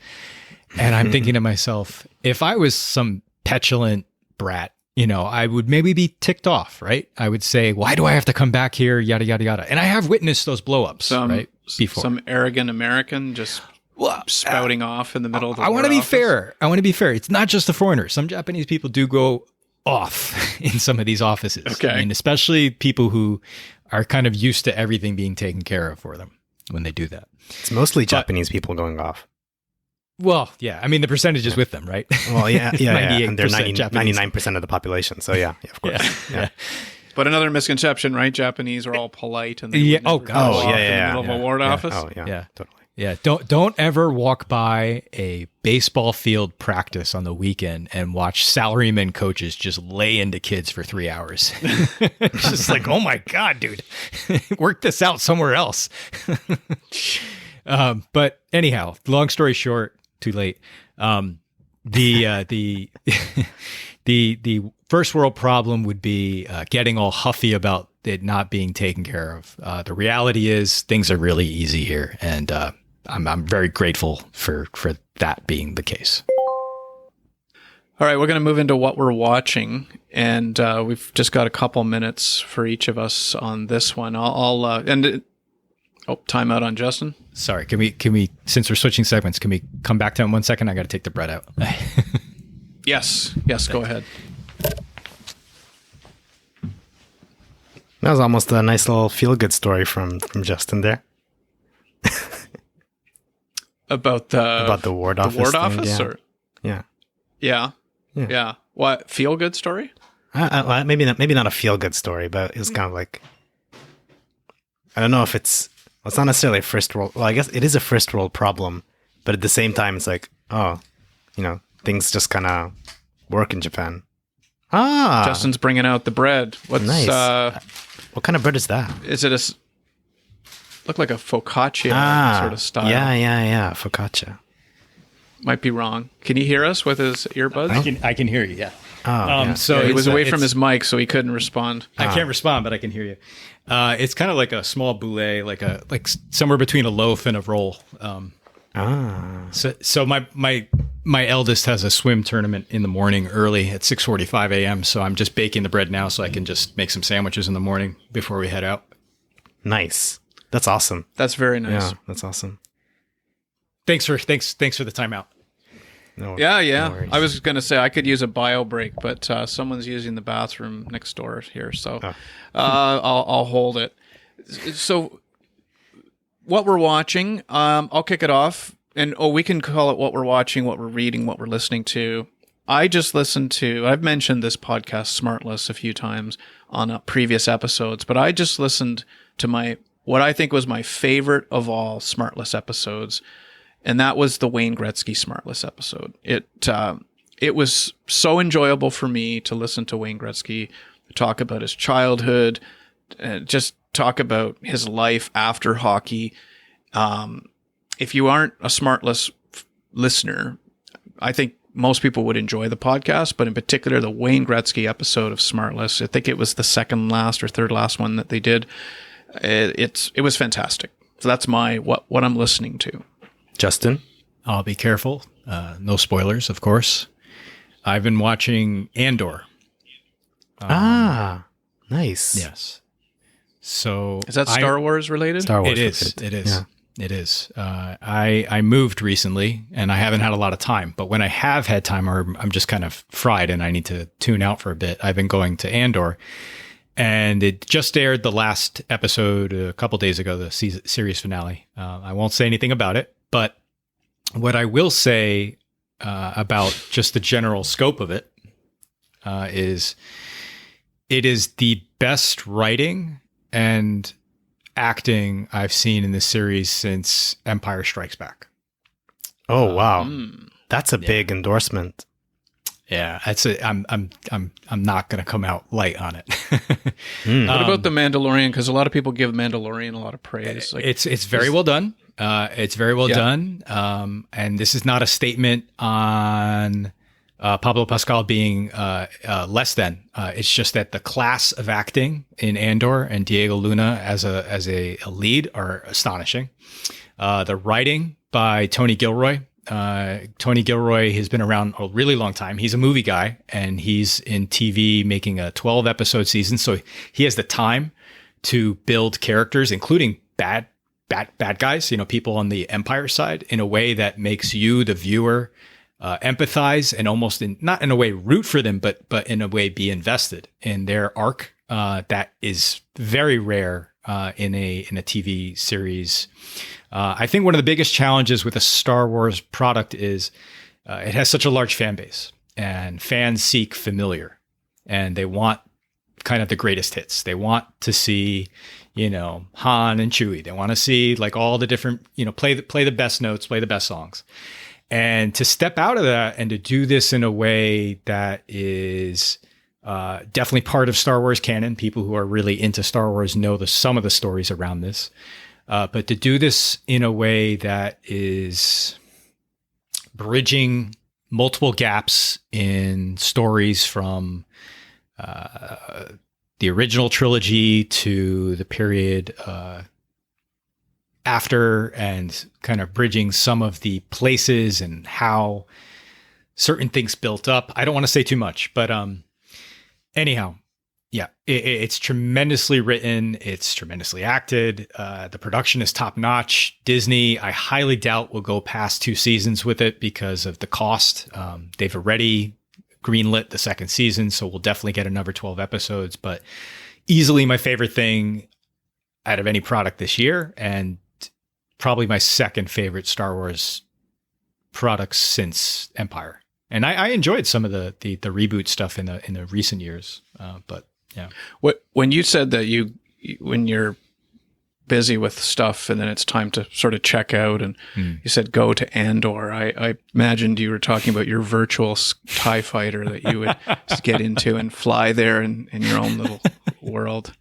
And I'm thinking to myself, if I was some petulant brat, I would maybe be ticked off, right? I would say, why do I have to come back here? Yada, yada, yada. And I have witnessed those blow-ups, right? Before. Some arrogant American just spouting off in the middle of the I want to be office. fair. I want to be fair. It's not just the foreigners. Some Japanese people do go off in some of these offices. Okay. I mean, especially people who are kind of used to everything being taken care of for them when they do that. It's mostly Japanese people going off. Well, yeah. I mean, the percentage is with them, right? Well, yeah. And they're 98% 99% of the population. So yeah, of course. Yeah. But another misconception, right? Japanese are all polite and they Yeah. would never Oh, go gosh. off Yeah, in the yeah, middle of yeah. a ward office. Oh, yeah. Yeah. Totally. Yeah, don't ever walk by a baseball field practice on the weekend and watch salaryman coaches just lay into kids for 3 hours. It's just like, oh my God, dude, work this out somewhere else. But anyhow, long story short, too late. The first world problem would be getting all huffy about it not being taken care of. The reality is things are really easy here, and I'm very grateful for that being the case. All right, we're going to move into what we're watching, and we've just got a couple minutes for each of us on this one. Timeout on Justin. Sorry, can we since we're switching segments, can we come back to it in 1 second? I got to take the bread out. Yes, go ahead. That was almost a nice little feel-good story from Justin there. About the ward office. The ward thing, office, yeah. Yeah. What, feel good story? Maybe not a feel-good story, but it was kind of like, I don't know if it's not necessarily a first world. Well, I guess it is a first world problem, but at the same time, it's like, things just kind of work in Japan. Justin's bringing out the bread. What's nice. What kind of bread is that? Is it look like a focaccia sort of style? Yeah, focaccia. Might be wrong. Can you hear us with his earbuds? I can hear you. Yeah. Yeah. So he was away it's- from his mic, so he couldn't respond. I can't respond, but I can hear you. It's kind of like a small boulet, like somewhere between a loaf and a roll. So my eldest has a swim tournament in the morning early at 6:45 a.m. So I'm just baking the bread now, so I can just make some sandwiches in the morning before we head out. Nice. That's awesome. That's very nice. Yeah, that's awesome. Thanks for the timeout. No, Yeah. no worries. I was going to say I could use a bio break, but someone's using the bathroom next door here, so I'll hold it. So, what we're watching, I'll kick it off, and we can call it what we're watching, what we're reading, what we're listening to. I just listened to. I've mentioned this podcast, Smartless, a few times on previous episodes, but I just listened to what I think was my favorite of all Smartless episodes. And that was the Wayne Gretzky Smartless episode. It was so enjoyable for me to listen to Wayne Gretzky talk about his childhood, just talk about his life after hockey. If you aren't a Smartless listener, I think most people would enjoy the podcast, but in particular, the Wayne Gretzky episode of Smartless, I think it was the second last or third last one that they did. It was fantastic. So that's what I'm listening to. Justin? I'll be careful. No spoilers, of course. I've been watching Andor. Nice. Yes. So Is that Star Wars related? Star Wars. It is. related. It is. Yeah. It is. I moved recently, and I haven't had a lot of time. But when I have had time, or I'm just kind of fried, and I need to tune out for a bit, I've been going to Andor, and it just aired the last episode a couple days ago, the series finale. I won't say anything about it, but what I will say about just the general scope of it is it is the best writing and acting I've seen in this series since Empire Strikes Back. Oh wow, that's a big endorsement. Yeah, I'm not going to come out light on it. What about The Mandalorian? Because a lot of people give Mandalorian a lot of praise. It's very well done. It's very well done. And this is not a statement on Pablo Pascal being less than. It's just that the class of acting in Andor and Diego Luna as a lead are astonishing. The writing by Tony Gilroy. Tony Gilroy has been around a really long time. He's a movie guy, and he's in TV making a 12-episode season. So he has the time to build characters, including bad guys, people on the Empire side, in a way that makes you, the viewer, empathize and almost not in a way root for them, but in a way be invested in their arc. That is very rare in a TV series. I think one of the biggest challenges with a Star Wars product is it has such a large fan base, and fans seek familiar, and they want kind of the greatest hits. They want to see, Han and Chewie. They want to see like all the different, play the best notes, play the best songs. And to step out of that and to do this in a way that is definitely part of Star Wars canon. People who are really into Star Wars know some of the stories around this. But to do this in a way that is bridging multiple gaps in stories from the original trilogy to the period after, and kind of bridging some of the places and how certain things built up. I don't want to say too much, but anyhow, yeah, it's tremendously written. It's tremendously acted. The production is top notch. Disney, I highly doubt will go past 2 seasons with it because of the cost. They've already greenlit the 2nd season, so we'll definitely get another 12 episodes. But easily my favorite thing out of any product this year, and probably my 2nd favorite Star Wars products since Empire. And I enjoyed some of the reboot stuff in the recent years, but. Yeah. When you said that when you're busy with stuff and then it's time to sort of check out, and you said go to Andor, I imagined you were talking about your virtual TIE fighter that you would get into and fly there in your own little world.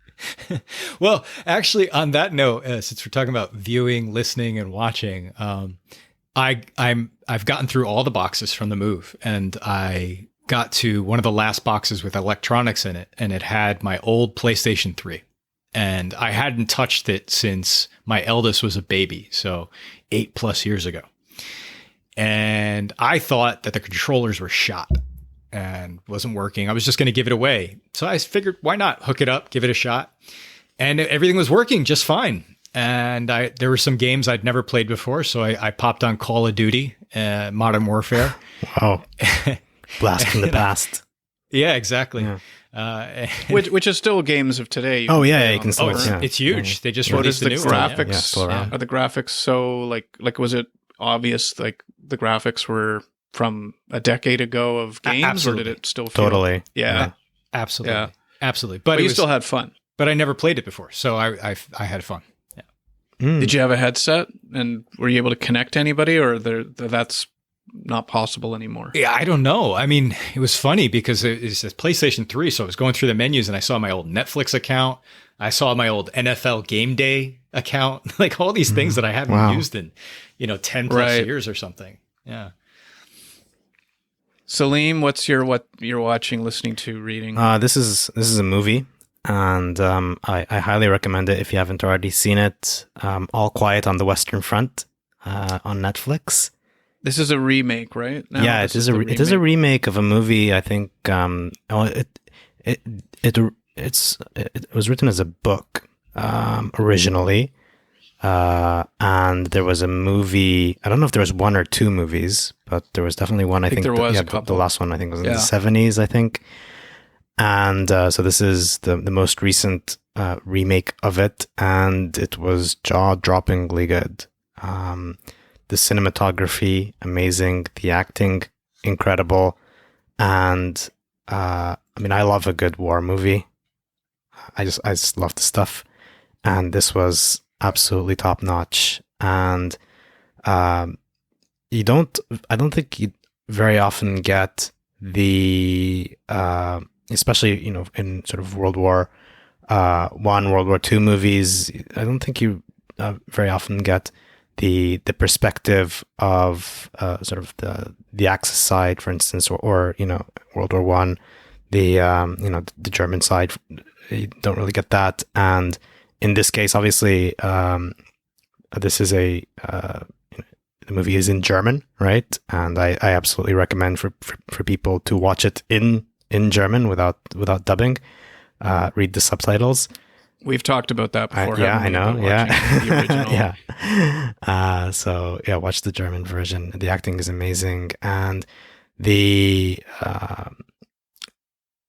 Well, actually, on that note, since we're talking about viewing, listening, and watching, I've gotten through all the boxes from the move, and I got to one of the last boxes with electronics in it, and it had my old PlayStation 3. And I hadn't touched it since my eldest was a baby, so 8+ years ago. And I thought that the controllers were shot and wasn't working. I was just going to give it away. So I figured, why not hook it up, give it a shot? And everything was working just fine. And there were some games I'd never played before, so I popped on Call of Duty, Modern Warfare. Wow. Blast from the past. Yeah, exactly. Yeah. Which is still games of today. Oh yeah, you can still. It's huge. They just What released is the the new graphics? one. Yeah. Are the graphics so like was it obvious like the graphics were from a decade ago of games, Absolutely. or did it still feel Totally. Yeah. Absolutely. Yeah. Absolutely. But you still had fun. But I never played it before, so I had fun. Yeah. Did you have a headset, and were you able to connect to anybody, or that's not possible anymore? Yeah, I don't know. I mean, it was funny because it's a PlayStation 3, so I was going through the menus and I saw my old Netflix account. I saw my old NFL Game Day account, like all these things that I haven't used in, 10+ years or something. Yeah. Sileem, what you're watching, listening to, reading? This is a movie, and I highly recommend it if you haven't already seen it. All Quiet on the Western Front on Netflix. This is a remake, right? No, yeah, it is a remake of a movie. I think it was written as a book originally, and there was a movie. I don't know if there was 1 or 2 movies, but there was definitely one. I think there was a the couple. last one I think was in the 70s. I think, and so this is the most recent remake of it, and it was jaw-droppingly good. The cinematography, amazing. The acting, incredible. And, I love a good war movie. I just love the stuff. and this was absolutely top notch. And I don't think you very often get the, especially, in sort of World War One, World War Two movies. I don't think you very often get the perspective of sort of the Axis side, for instance, or World War One, the the German side. You don't really get that, and in this case, obviously, this is the movie is in German, right? And I absolutely recommend for people to watch it in German without dubbing. Read the subtitles. We've talked about that before. I know. Yeah. The original. Yeah. So yeah, watch the German version. The acting is amazing, and the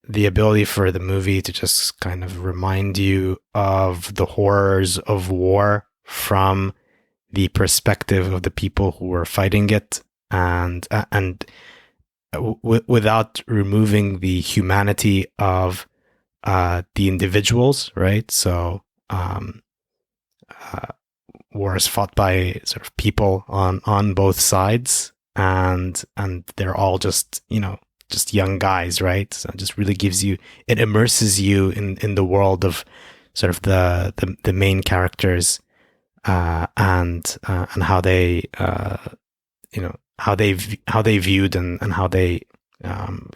ability for the movie to just kind of remind you of the horrors of war from the perspective of the people who were fighting it, and without removing the humanity of the individuals, right? So war is fought by sort of people on both sides, and they're all just young guys, right? So it just really it immerses you in the world of sort of the main characters, and how they how they viewed and how they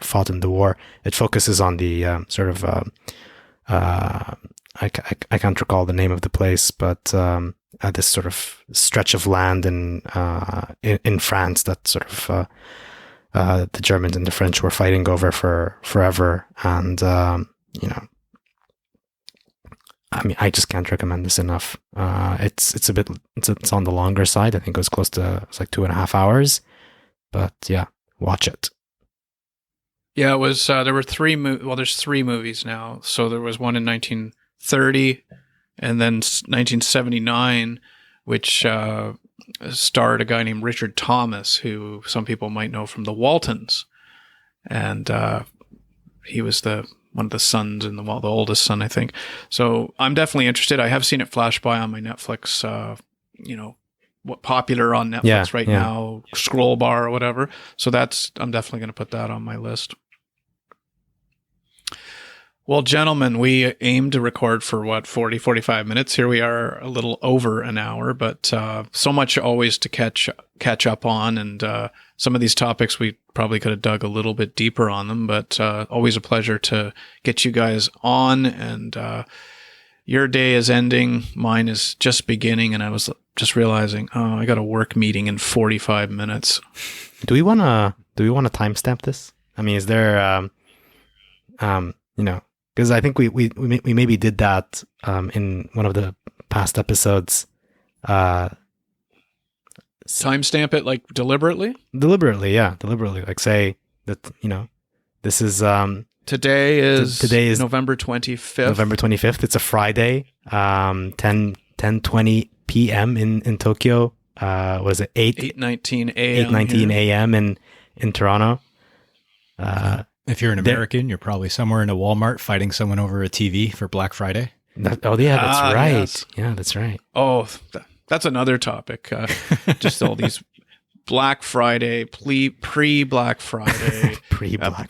fought in the war. It focuses on the sort of I can't recall the name of the place, but this sort of stretch of land in France that sort of the Germans and the French were fighting over for forever, and I mean, I just can't recommend this enough. It's on the longer side. I think it was close to, it's like 2.5 hours, but yeah, watch it. Yeah, it was. There were there's 3 movies now. So there was one in 1930, and then 1979, which starred a guy named Richard Thomas, who some people might know from The Waltons, and he was one of the sons in the oldest son, I think. So I'm definitely interested. I have seen it flash by on my Netflix. What popular on Netflix now, scroll bar or whatever. So I'm definitely going to put that on my list. Well, gentlemen, we aim to record for 45 minutes. Here we are a little over an hour, but so much always to catch up on. And some of these topics, we probably could have dug a little bit deeper on them, but always a pleasure to get you guys on. And your day is ending. Mine is just beginning. And I was just realizing, I got a work meeting in 45 minutes. Do we want to timestamp this? I mean, is there, because I think we maybe did that in one of the past episodes. Timestamp it like deliberately? Deliberately. Like say that, this is today is November 25th. November 25th. It's a Friday. 10:20 p.m. in Tokyo. Was it 8:19 a.m. 8:19 a.m. in Toronto. If you're an American, you're probably somewhere in a Walmart fighting someone over a TV for Black Friday. That's right. Yes. Yeah, that's right. Oh, that's another topic. Just all these Black Friday, pre-Black Friday,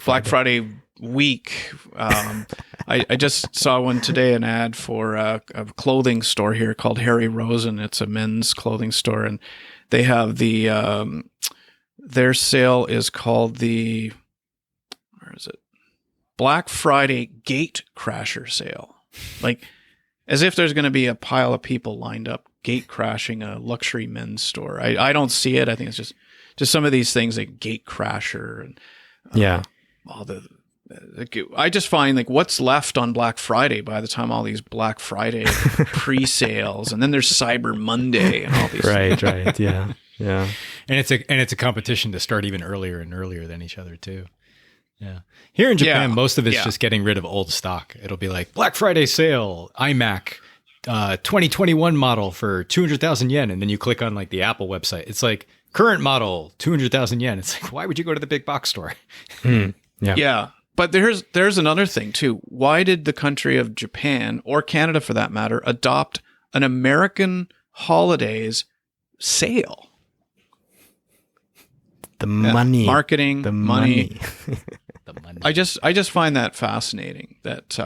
Black Friday week. I just saw one today, an ad for a clothing store here called Harry Rosen. It's a men's clothing store, and they have their sale is called the, where is it? Black Friday Gate Crasher sale. Like, as if there's going to be a pile of people lined up gate crashing a luxury men's store. I don't see it. I think it's just some of these things like Gate Crasher and all I just find like what's left on Black Friday by the time all these Black Friday pre-sales, and then there's Cyber Monday and all these right, yeah. And it's a competition to start even earlier and earlier than each other too. Yeah. Here in Japan, most of it's just getting rid of old stock. It'll be like Black Friday sale, iMac 2021 model for 200,000 yen. And then you click on like the Apple website. It's like current model, 200,000 yen. It's like, why would you go to the big box store? Yeah. But there's another thing too. Why did the country of Japan, or Canada for that matter, adopt an American holidays sale? The money. Marketing, The money. The money. I just find that fascinating that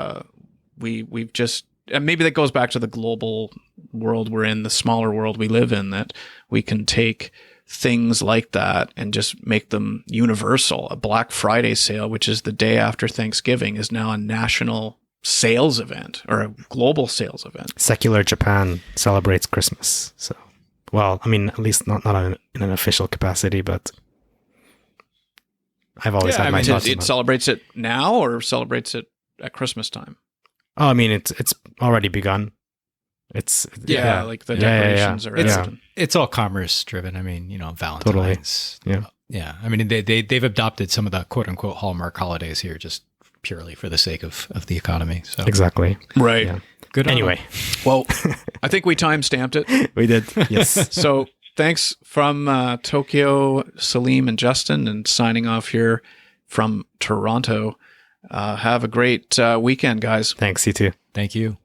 we've just, and maybe that goes back to the global world we're in, the smaller world we live in, that we can take things like that and just make them universal. A Black Friday sale, which is the day after Thanksgiving, is now a national sales event or a global sales event. Secular Japan celebrates Christmas. So, well, I mean, at least not in an official capacity, but I've always had my thoughts. It celebrates it now or celebrates it at Christmas time? Oh, I mean, it's already begun. It's like the decorations are out. It's all commerce driven. I mean, Valentine's. Totally. Yeah. I mean, they've adopted some of the quote unquote hallmark holidays here just purely for the sake of the economy. So Exactly. Right. Yeah. Good. Anyway, Well, I think we time-stamped it. we did. Yes. So thanks from Tokyo, Sileem and Justin, and signing off here from Toronto. Have a great weekend, guys. Thanks. You too. Thank you.